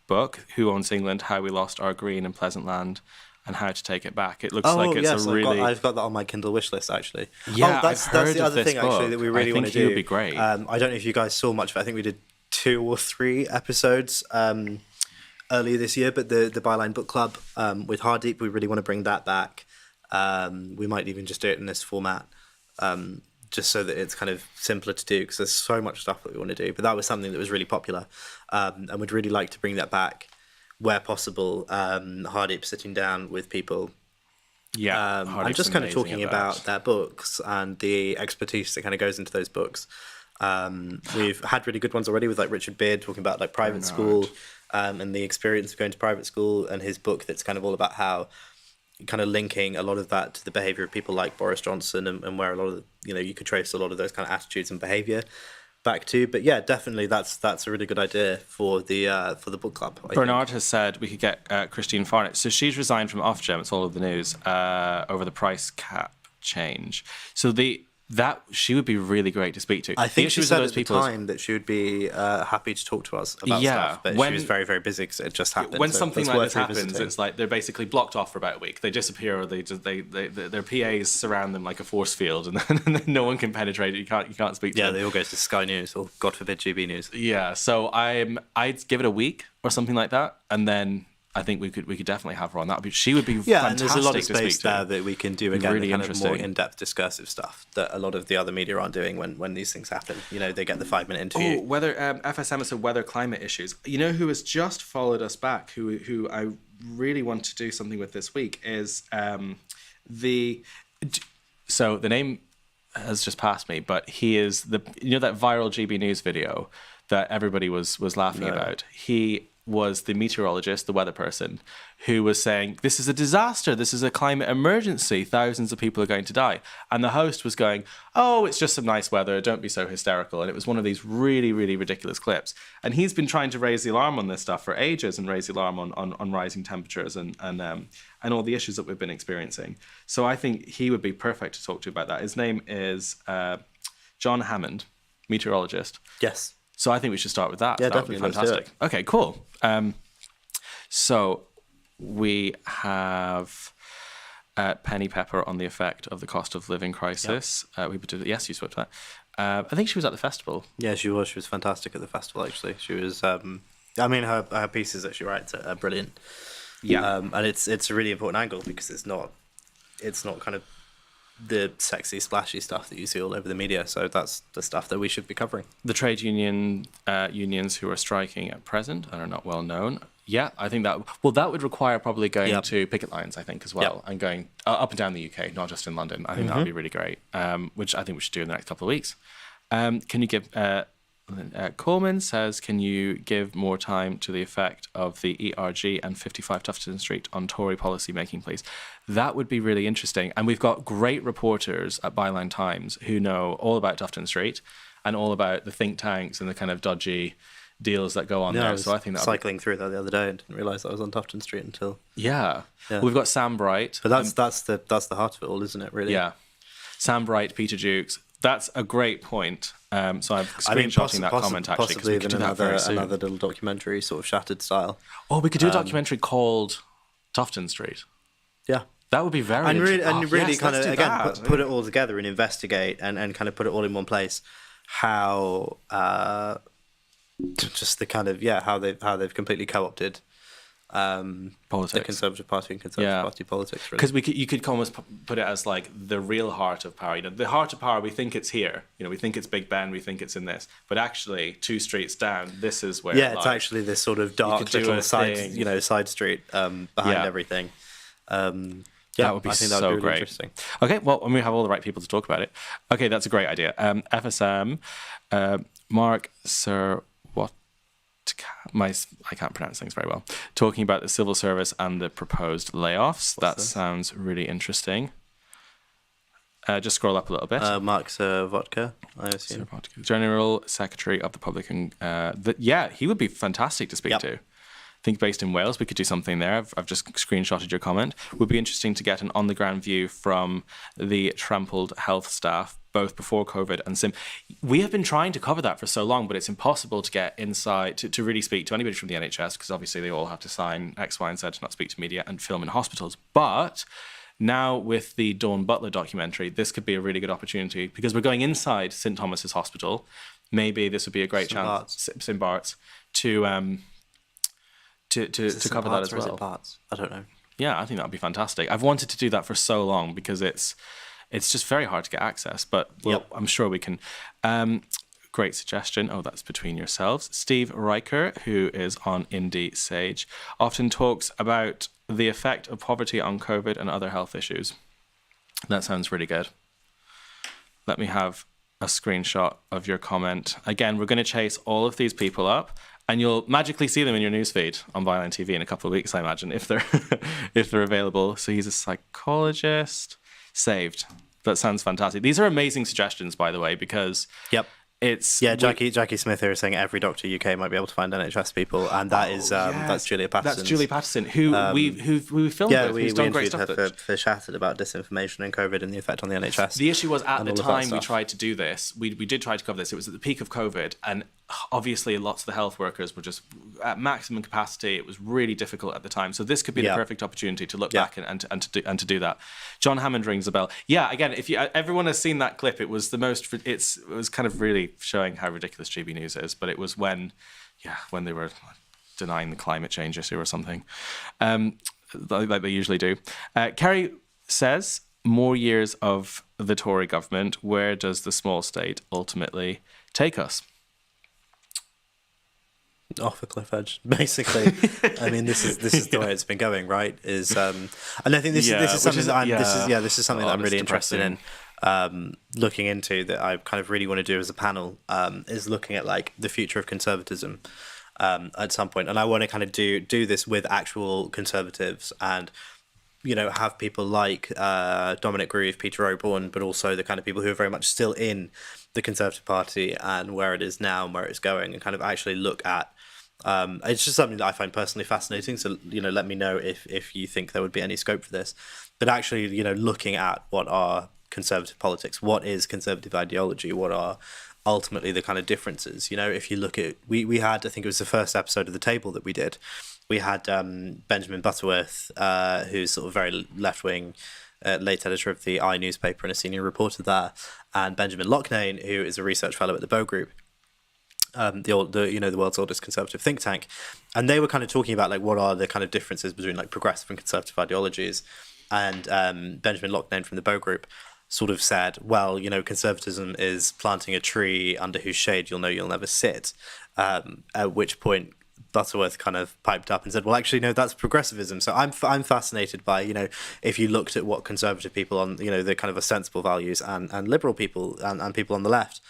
book, Who Owns England? How We Lost Our Green and Pleasant Land and How to Take It Back. It looks like it's I've got that on my Kindle wish list, actually. Yeah, that's the other thing, actually, that we really want to do. I think he would be great. I don't know if you guys saw much of it. I think we did 2 or 3 episodes earlier this year, but the Byline Book Club with Hardeep, we really want to bring that back. We might even just do it in this format, just so that it's kind of simpler to do, because there's so much stuff that we want to do. But that was something that was really popular, and we'd really like to bring that back where possible. Hardeep sitting down with people, and just kind of talking about their books and the expertise that kind of goes into those books. We've had really good ones already with like Richard Beard talking about like private school, and the experience of going to private school, and his book that's kind of all about how kind of linking a lot of that to the behaviour of people like Boris Johnson, and where a lot of you could trace a lot of those kind of attitudes and behaviour back to. But yeah, definitely that's a really good idea for the book club. Bernard has said we could get Christine Farnett. So she's resigned from Ofgem. It's all over the news over the price cap change. So that she would be really great to speak to. I think she said at the time that she would be happy to talk to us about stuff, but she was very, very busy because it just happened. When something like this happens, it's like they're basically blocked off for about a week. They disappear, or their PAs surround them like a force field, and then no one can penetrate it. You can't speak to them. Yeah, they all go to Sky News or, God forbid, GB News. Yeah, so I'd give it a week or something like that, and then I think we could definitely have her on. She would be fantastic. And there's a lot of space there that we can do again, really kind of more in-depth discursive stuff that a lot of the other media aren't doing when these things happen. They get the 5-minute interview. Weather FSM said weather climate issues. Who has just followed us back, who I really want to do something with this week is so the name has just passed me, but he is that viral GB News video that everybody was laughing about. He was the meteorologist, the weather person, who was saying, this is a disaster, this is a climate emergency, thousands of people are going to die. And the host was going, oh, it's just some nice weather, don't be so hysterical. And it was one of these really, really ridiculous clips. And he's been trying to raise the alarm on this stuff for ages, and raise the alarm on rising temperatures and all the issues that we've been experiencing. So I think he would be perfect to talk to about that. His name is John Hammond, meteorologist. Yes. So I think we should start with that. Yeah, that would be fantastic. Okay, cool. So we have Penny Pepper on the effect of the cost of living crisis. Yep. Yes, you spoke to that. I think she was at the festival. Yeah, she was. She was fantastic at the festival, actually. She was. Her pieces that she writes are brilliant. Yeah, and it's a really important angle, because it's not kind of the sexy, splashy stuff that you see all over the media. So that's the stuff that we should be covering. The trade unions who are striking at present and are not well known. Yeah, I think that would require probably going to picket lines, I think, as well, and going up and down the UK, not just in London. I think that would be really great, which I think we should do in the next couple of weeks. Can you give... Coleman says, can you give more time to the effect of the ERG and 55 Tufton Street on Tory policy making, please? That would be really interesting. And we've got great reporters at Byline Times who know all about Tufton Street and all about the think tanks and the kind of dodgy deals that go on there. So I think that cycling through that the other day and didn't realise I was on Tufton Street until... Yeah. Well, we've got Sam Bright. But that's the heart of it all, isn't it, really? Yeah. Sam Bright, Peter Jukes, That's a great point. So I'm screenshotting that comment actually, because we could do that very soon. Another little documentary, sort of Shattered style. Oh, we could do a documentary called Tufton Street. Yeah. That would be very really kind of, again, put it all together and investigate and kind of put it all in one place. How just the kind of how they've completely co-opted politics, the Conservative Party and Conservative Party politics. Because you could almost put it as like the real heart of power. The heart of power. We think it's here. We think it's Big Ben. We think it's in this, but actually, 2 streets down, this is where. Yeah, it's actually this sort of dark little side street behind everything. That would be so great. Interesting. Okay, well, when we have all the right people to talk about it. Okay, that's a great idea. FSM, Mark Sir. I can't pronounce things very well. Talking about the civil service and the proposed layoffs. That sounds really interesting. Just scroll up a little bit. Mark Vodka, I assume. General Secretary of the Public. He would be fantastic to speak to. I think based in Wales, we could do something there. I've just screenshotted your comment. It would be interesting to get an on-the-ground view from the trampled health staff, both before COVID and Syme. We have been trying to cover that for so long, but it's impossible to get inside, to really speak to anybody from the NHS, because obviously they all have to sign X, Y, and Z to not speak to media and film in hospitals. But now with the Dawn Butler documentary, this could be a really good opportunity, because we're going inside St Thomas's Hospital. Maybe this would be a great chance, St Bart's, to cover that as well. Or is it Bart's? I don't know. Yeah, I think that would be fantastic. I've wanted to do that for so long because it's just very hard to get access, but I'm sure we can. Great suggestion. Oh, that's between yourselves. Steve Riker, who is on Indie Sage, often talks about the effect of poverty on COVID and other health issues. That sounds really good. Let me have a screenshot of your comment. Again, we're going to chase all of these people up, and you'll magically see them in your newsfeed on Byline TV in a couple of weeks, I imagine, if they're available. So he's a psychologist. Saved. That sounds fantastic. These are amazing suggestions, by the way, because Jackie Smith here is saying every doctor UK might be able to find NHS people, and that's Julia Patterson. That's Julie Patterson, who we filmed with. We interviewed her for Shattered about disinformation and COVID and the effect on the NHS. The issue was at the time we tried to do this, we did try to cover this. It was at the peak of COVID, and obviously lots of the health workers were just at maximum capacity. It was really difficult at the time. So this could be the perfect opportunity to look back and to do that. John Hammond rings a bell. Yeah, again, if everyone has seen that clip, it was kind of really showing how ridiculous GB News is. But it was when they were denying the climate change issue or something, like they usually do. Kerry says, more years of the Tory government. Where does the small state ultimately take us? Off a cliff edge, basically. I mean, this is the way it's been going, right? And I think this is something that I'm really interested in looking into, that I kind of really want to do as a panel, is looking at like the future of conservatism at some point, and I want to kind of do this with actual conservatives and have people like Dominic Grieve, Peter O'Born, but also the kind of people who are very much still in the Conservative Party and where it is now and where it's going, and kind of actually look at. It's just something that I find personally fascinating. So let me know if you think there would be any scope for this. But actually, looking at what are conservative politics, what is conservative ideology, what are ultimately the kind of differences. If you look at we had, I think it was the first episode of The Table that we did. We had Benjamin Butterworth, who's sort of very left-wing, late editor of the I newspaper and a senior reporter there, and Benjamin Loughnane, who is a research fellow at the Bow Group, the world's oldest conservative think tank, and they were kind of talking about like what are the kind of differences between like progressive and conservative ideologies, and Benjamin Loughnane from the Bow Group sort of said, well, conservatism is planting a tree under whose shade you'll know you'll never sit, at which point Butterworth kind of piped up and said, well, actually, no, that's progressivism. So I'm fascinated by, if you looked at what conservative people on, the kind of ostensible values and liberal people and people on the left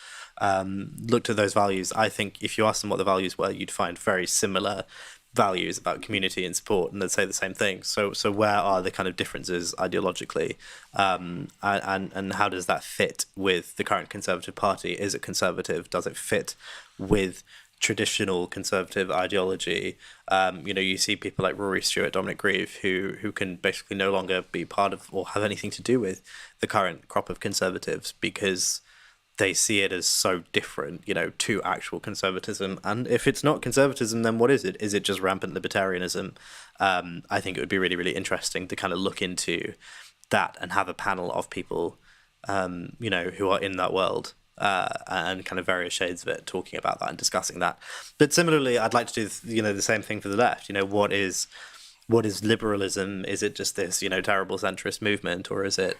looked at those values, I think if you ask them what the values were, you'd find very similar values about community and support, and they'd say the same thing. So where are the kind of differences ideologically, and how does that fit with the current Conservative Party? Is it conservative? Does it fit with traditional conservative ideology? You see people like Rory Stuart, Dominic Grieve, who can basically no longer be part of or have anything to do with the current crop of conservatives because they see it as so different, to actual conservatism. And if it's not conservatism, then what is it? Is it just rampant libertarianism? I think it would be really, really interesting to kind of look into that and have a panel of people, who are in that world, and kind of various shades of it, talking about that and discussing that. But similarly, I'd like to do, the same thing for the left. What is liberalism? Is it just this, terrible centrist movement, or is it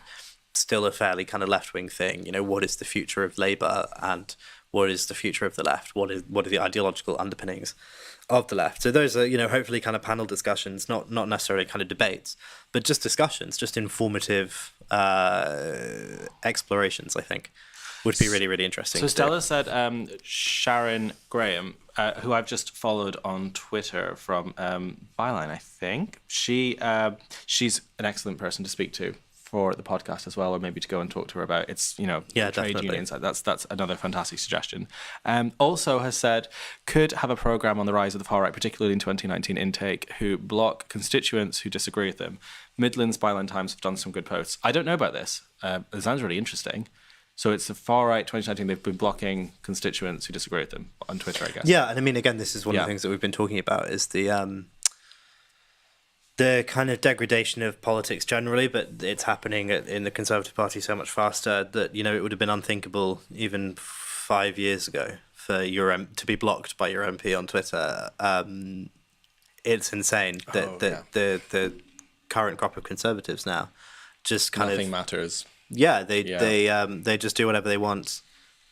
still a fairly kind of left-wing thing? What is the future of Labour, and what is the future of the left? What are the ideological underpinnings of the left? So those are, hopefully kind of panel discussions, not necessarily kind of debates, but just discussions, just informative explorations, I think, would be really, really interesting. So Stella said Sharon Graham, who I've just followed on Twitter from Byline, I think. She's an excellent person to speak to for the podcast as well, or maybe to go and talk to her about trade definitely. unions. That's another fantastic suggestion. Also has said could have a program on the rise of the far right, particularly in 2019 intake, who block constituents who disagree with them. Midlands Byline Times have done some good posts. I don't know about this. It sounds really interesting. So it's the far right 2019. They've been blocking constituents who disagree with them on Twitter, I guess. Yeah, and I mean, again, this is one of the things that we've been talking about is the kind of degradation of politics generally, but it's happening in the Conservative Party so much faster that it would have been unthinkable even 5 years ago for to be blocked by your MP on Twitter. It's insane that the current crop of Conservatives now just kind nothing matters. Yeah, they just do whatever they want,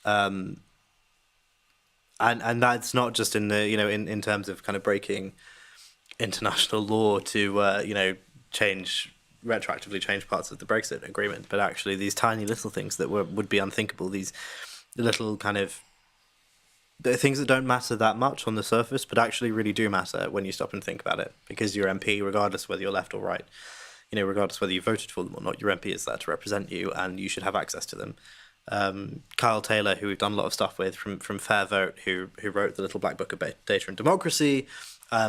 and that's not just in the in terms of kind of breaking international law to retroactively change parts of the Brexit agreement, but actually these tiny little things that would be unthinkable, these little kind of things that don't matter that much on the surface, but actually really do matter when you stop and think about it, because your MP, regardless whether you're left or right, regardless whether you voted for them or not, your MP is there to represent you, and you should have access to them. Kyle Taylor, who we've done a lot of stuff with from Fair Vote, who wrote the Little Black Book of Data and Democracy,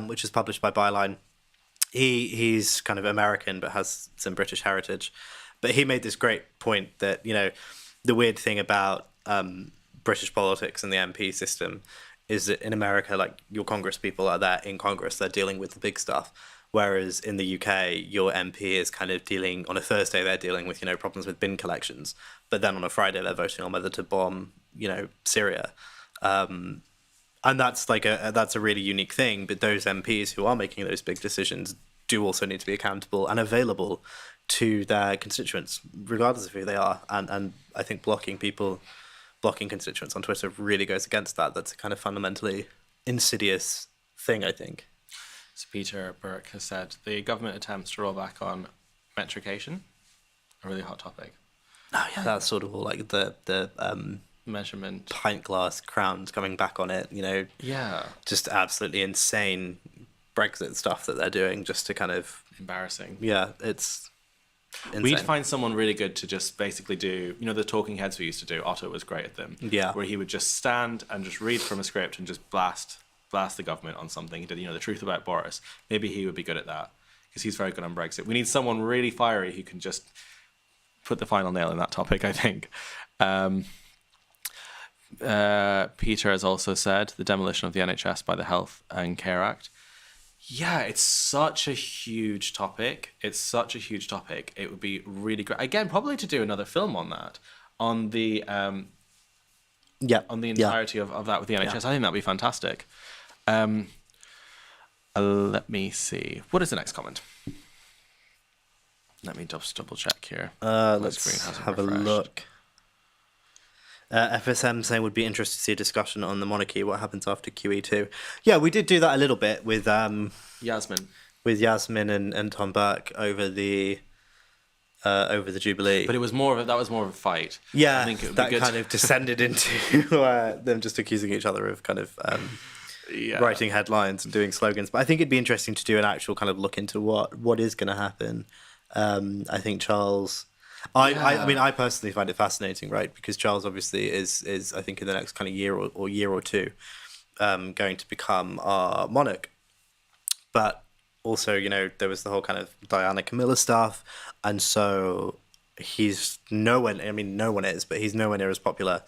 which is published by Byline. He's kind of American but has some British heritage. But he made this great point that, the weird thing about British politics and the MP system is that in America, like, your Congress people are there in Congress, they're dealing with the big stuff. Whereas in the UK, your MP is kind of dealing, on a Thursday, they're dealing with, problems with bin collections. But then on a Friday, they're voting on whether to bomb, Syria. And that's that's a really unique thing. But those MPs who are making those big decisions do also need to be accountable and available to their constituents, regardless of who they are. And I think blocking constituents on Twitter really goes against that. That's a kind of fundamentally insidious thing, I think. So Peter Burke has said the government attempts to roll back on metrication, a really hot topic. Oh yeah, that's sort of all like the measurement pint glass crowns coming back on it. Yeah, just absolutely insane Brexit stuff that they're doing just to kind of embarrassing. Yeah, it's insane. We'd find someone really good to just basically do, the talking heads we used to do. Otto was great at them. Yeah, where he would just stand and just read from a script and just blast the government on something. He did, the truth about Boris. Maybe he would be good at that because he's very good on Brexit. We need someone really fiery who can just put the final nail in that topic, I think. Peter has also said the demolition of the NHS by the Health and Care Act. Yeah, it's such a huge topic. It would be really great. Again, probably to do another film on that, on the entirety of that with the NHS. Yeah. I think that'd be fantastic. Let me see. What is the next comment? Let me just double check here. Let's have a look. FSM saying would be interested to see a discussion on the monarchy, what happens after QE2. Yeah, we did do that a little bit with Yasmin. With Yasmin and Tom Burke over the Jubilee. But that was more of a fight. Yeah, I think it would that be good. kind of descended into them just accusing each other of kind of writing headlines and doing slogans. But I think it'd be interesting to do an actual kind of look into what is going to happen. I think Charles... I mean, I personally find it fascinating, right? Because Charles obviously is I think in the next kind of year or two going to become our monarch. But also, there was the whole kind of Diana Camilla stuff. And so he's nowhere. I mean, no one is, but he's nowhere near as popular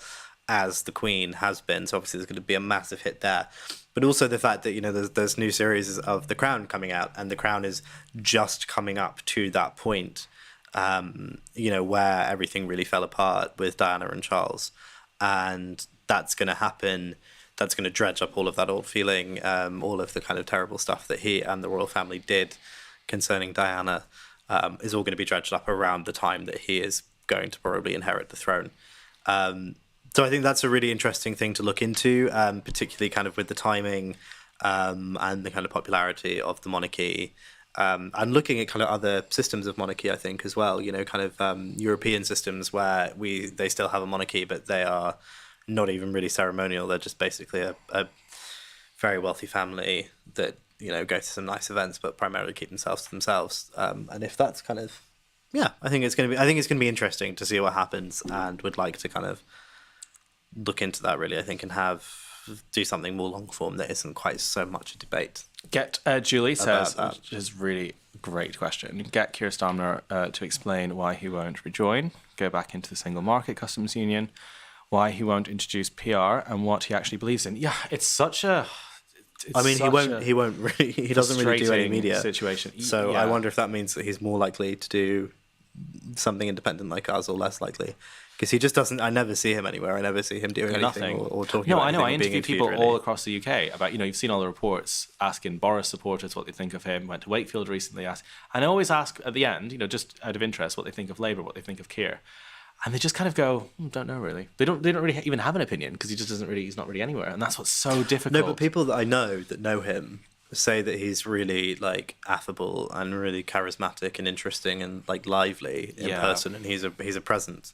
as the Queen has been. So obviously, there's going to be a massive hit there. But also the fact that there's new series of The Crown coming out, and The Crown is just coming up to that point, where everything really fell apart with Diana and Charles, and that's going to happen. That's going to dredge up all of that old feeling, all of the kind of terrible stuff that he and the royal family did concerning Diana, is all going to be dredged up around the time that he is going to probably inherit the throne. So I think that's a really interesting thing to look into, particularly kind of with the timing and the kind of popularity of the monarchy. And looking at kind of other systems of monarchy, I think, as well, kind of European systems where they still have a monarchy, but they are not even really ceremonial. They're just basically a very wealthy family that, go to some nice events, but primarily keep themselves to themselves. And if that's kind of, I think it's going to be interesting to see what happens, and would like to kind of look into that really, I think, and do something more long form that isn't quite so much a debate. Julie says, which is really great question. Get Keir Starmer to explain why he won't rejoin, go back into the single market customs union, why he won't introduce PR, and what he actually believes in. Yeah, it's such a. He won't really. He doesn't really do any media situation. So I wonder if that means that he's more likely to do something independent like us, or less likely. Because he just doesn't. I never see him anywhere. I never see him doing anything or talking. No, about I know. I anything, interview people really. all across the UK about. You've seen all the reports asking Boris supporters what they think of him. Went to Wakefield recently. And I always ask at the end, just out of interest, what they think of Labour, what they think of Keir, and they just kind of go, don't know really. They don't really even have an opinion, because he just doesn't really. He's not really anywhere, and that's what's so difficult. No, but people that I know that know him say that he's really like affable and really charismatic and interesting and like lively in person, and he's a presence.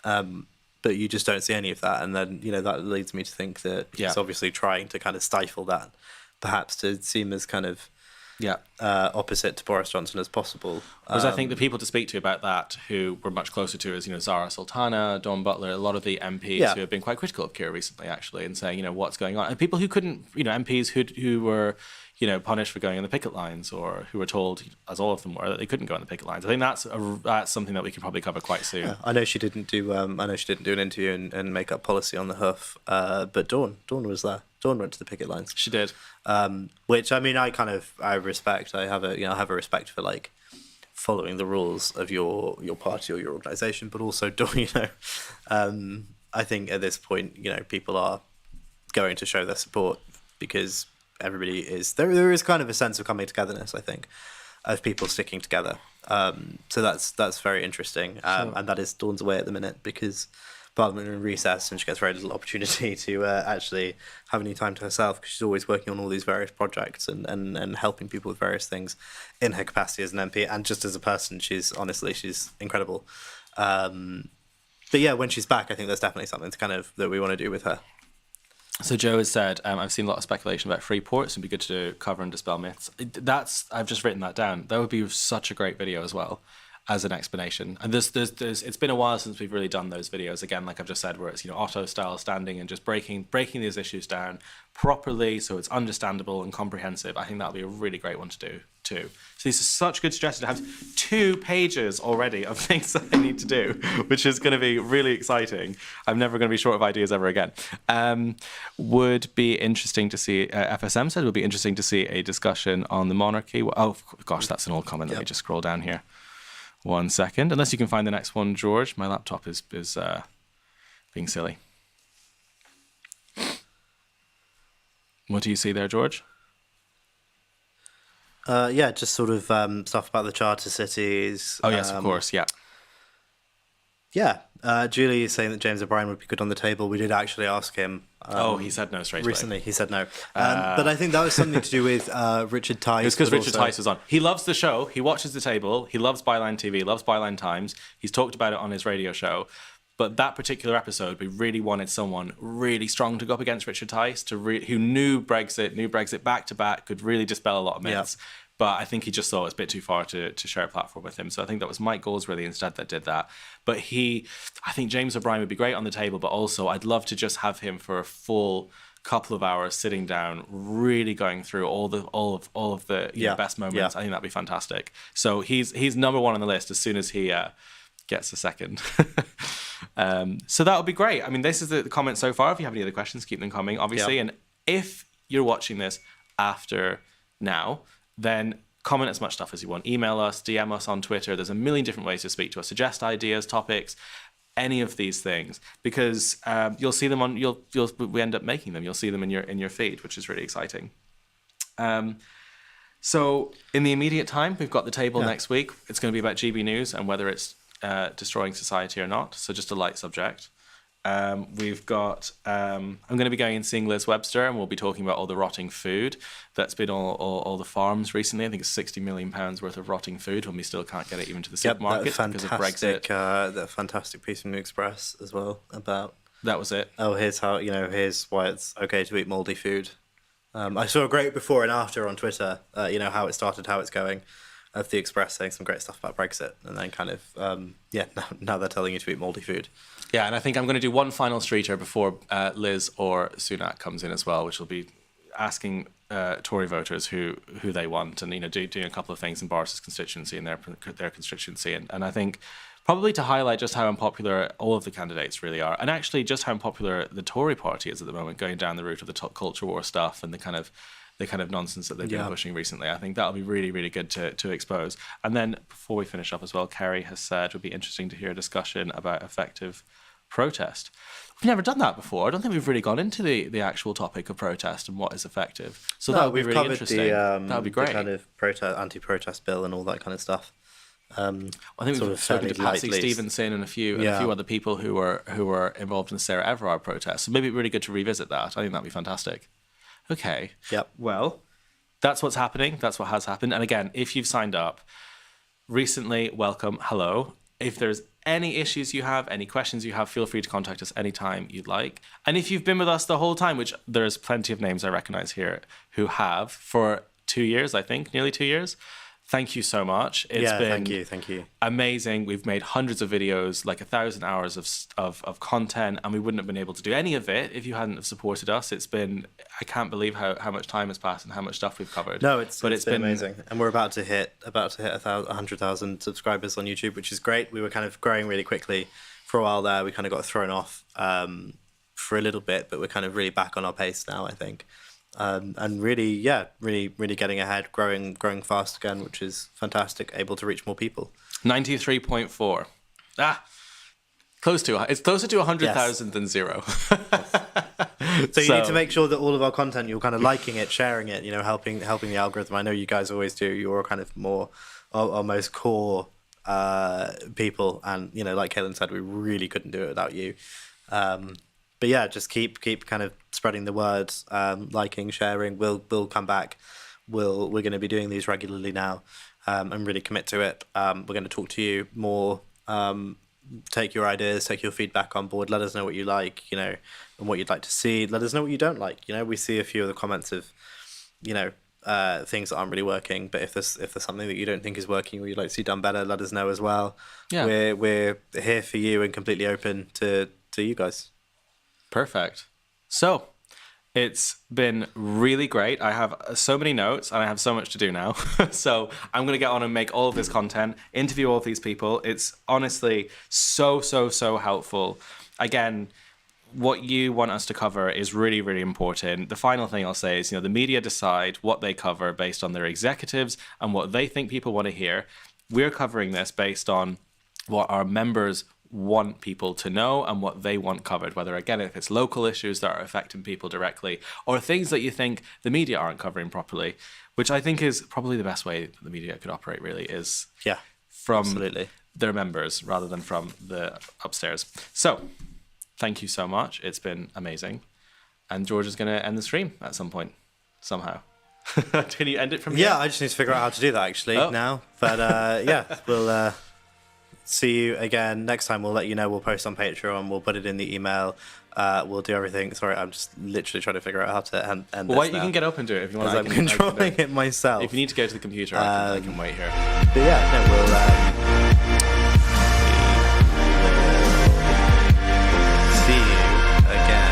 But you just don't see any of that, and then that leads me to think that he's obviously trying to kind of stifle that, perhaps to seem as kind of opposite to Boris Johnson as possible. Whereas I think the people to speak to about that who were much closer to is Zara Sultana, Dawn Butler, a lot of the MPs who have been quite critical of Keir recently, actually, and saying what's going on, and people who couldn't MPs who were punished for going on the picket lines, or who were told, as all of them were, that they couldn't go on the picket lines. I think that's something that we could probably cover quite soon. Yeah, I know she didn't do an interview and make up policy on the hoof, but Dawn was there. Dawn went to the picket lines. She did. Which I mean, I respect. I have a respect for like following the rules of your party or your organisation, but also Dawn. I think at this point, people are going to show their support, because everybody is there is kind of a sense of coming togetherness, I think, of people sticking together. So that's very interesting, and that is Dawn's way at the minute, because Parliament are in recess and she gets very little opportunity to actually have any time to herself, because she's always working on all these various projects and helping people with various things in her capacity as an MP, and just as a person she's incredible. But yeah, when she's back, I think there's definitely something that we want to do with her. So Joe has said, I've seen a lot of speculation about free ports. It'd be good to cover and dispel myths. I've just written that down. That would be such a great video as well, as an explanation. And there's it's been a while since we've really done those videos, again, like I've just said, where it's Otto style standing and just breaking these issues down properly, so it's understandable and comprehensive. I think that'll be a really great one to do too. So these are such good suggestions. I have 2 pages already of things that I need to do, which is going to be really exciting. I'm never going to be short of ideas ever again. Would be interesting to see, FSM said, would be interesting to see a discussion on the monarchy. Oh gosh, that's an old comment. Let me just scroll down here. 1 second. Unless you can find the next one, George. My laptop is being silly. What do you see there, George? Just sort of stuff about the charter cities. Oh yes, of course, yeah. Yeah, Julie is saying that James O'Brien would be good on the table. We did actually ask him. He said no straight recently. away. He said no, but I think that was something to do with Richard Tice. It's because Richard Tice was on. He loves the show. He watches the table. He loves Byline TV. Loves Byline Times. He's talked about it on his radio show. But that particular episode, we really wanted someone really strong to go up against Richard Tice, who knew Brexit back to back, could really dispel a lot of myths. Yeah. But I think he just thought it was a bit too far to share a platform with him. So I think that was Mike Goldsworthy instead that did that. But I think James O'Brien would be great on the table, but also I'd love to just have him for a full couple of hours sitting down, really going through all of the best moments. I think that'd be fantastic. So he's number 1 on the list as soon as he gets a second. So that would be great. I mean, this is the comments so far. If you have any other questions, keep them coming, obviously. And if you're watching this after now, then comment as much stuff as you want. Email us, DM us on Twitter. There's a million different ways to speak to us. Suggest ideas, topics, any of these things, because you'll see them on. We end up making them. You'll see them in your feed, which is really exciting. So in the immediate time, we've got the table next week. It's going to be about GB News and whether it's destroying society or not. So just a light subject. We've got, I'm going to be going and seeing Liz Webster, and we'll be talking about all the rotting food that's been all the farms recently. I think it's £60 million worth of rotting food when we still can't get it even to the supermarkets because of Brexit. That fantastic piece from the Express as well about... That was it. Oh, here's why it's okay to eat mouldy food. I saw a great before and after on Twitter, how it started, how it's going, of the Express saying some great stuff about Brexit, and then kind of, now they're telling you to eat mouldy food. Yeah, and I think I'm going to do one final streeter before Liz or Sunak comes in as well, which will be asking Tory voters who they want, and doing a couple of things in Boris's constituency and their constituency, and I think probably to highlight just how unpopular all of the candidates really are, and actually just how unpopular the Tory party is at the moment, going down the route of the culture war stuff and the kind of nonsense that they've been pushing recently. I think that'll be really, really good to expose. And then before we finish up as well, Kerry has said it would be interesting to hear a discussion about effective protest. We've never done that before. I don't think we've really gone into the actual topic of protest and what is effective. So that would be really interesting. That would be great. The kind of anti-protest bill and all that kind of stuff. I think we've spoken to Patsy Stevenson and a few other people who were involved in the Sarah Everard protest. So maybe it'd be really good to revisit that. I think that'd be fantastic. Okay. Yep. Well, that's what's happening. That's what has happened. And again, if you've signed up recently, welcome. Hello. If there's any issues you have, any questions you have, feel free to contact us anytime you'd like. And if you've been with us the whole time, which there's plenty of names I recognize here who have for 2 years, I think, nearly 2 years. Thank you so much. It's been thank you. Amazing. We've made hundreds of videos, like 1,000 hours of content, and we wouldn't have been able to do any of it if you hadn't have supported us. It's been, I can't believe how much time has passed and how much stuff we've covered. No, it's been amazing. And we're about to hit 100,000 subscribers on YouTube, which is great. We were kind of growing really quickly for a while there. We kind of got thrown off for a little bit, but we're kind of really back on our pace now, I think. And really getting ahead, growing fast again, which is fantastic, able to reach more people. 93.4. It's closer to 100,000 than zero. So you need to make sure that all of our content, you're kind of liking it, sharing it, helping the algorithm. I know you guys always do. You're kind of more our most core people, and like Kaylin said, we really couldn't do it without you. But yeah, just keep kind of spreading the word, liking, sharing. We'll come back. We're going to be doing these regularly now, and really commit to it. We're going to talk to you more. Take your ideas, take your feedback on board. Let us know what you like, and what you'd like to see. Let us know what you don't like. We see a few of the comments of, things that aren't really working. But if there's something that you don't think is working or you'd like to see done better, let us know as well. Yeah. We're here for you and completely open to you guys. Perfect. So it's been really great. I have so many notes and I have so much to do now. So I'm going to get on and make all of this content, interview all of these people. It's honestly so helpful. Again, what you want us to cover is really, really important. The final thing I'll say is, the media decide what they cover based on their executives and what they think people want to hear. We're covering this based on what our members want people to know and what they want covered, whether again if it's local issues that are affecting people directly or things that you think the media aren't covering properly, which I think is probably the best way the media could operate, really, is from absolutely their members rather than from the upstairs. So thank you so much. It's been amazing. And George is going to end the stream at some point somehow. Can you end it from here? I just need to figure out how to do that actually now, but we'll see you again next time. We'll let you know. We'll post on Patreon. We'll put it in the email. We'll do everything. Sorry, I'm just literally trying to figure out how to end this now. You can get up and do it if you want. I'm controlling it myself. If you need to go to the computer, I can wait here. But we'll see you again.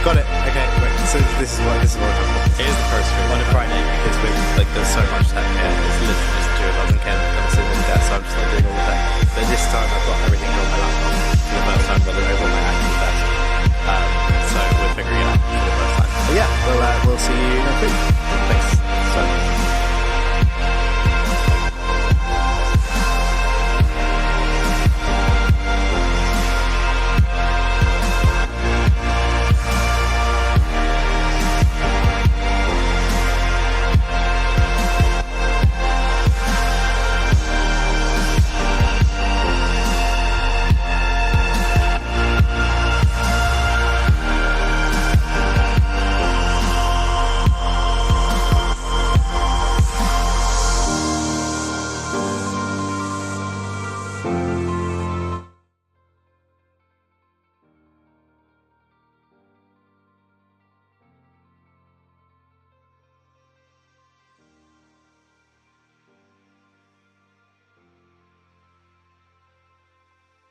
Got it. Okay, wait. So this is what we're talking about. It is the first stream on a Friday this week. There's so much tech here. It's literally just the two of us and Ken.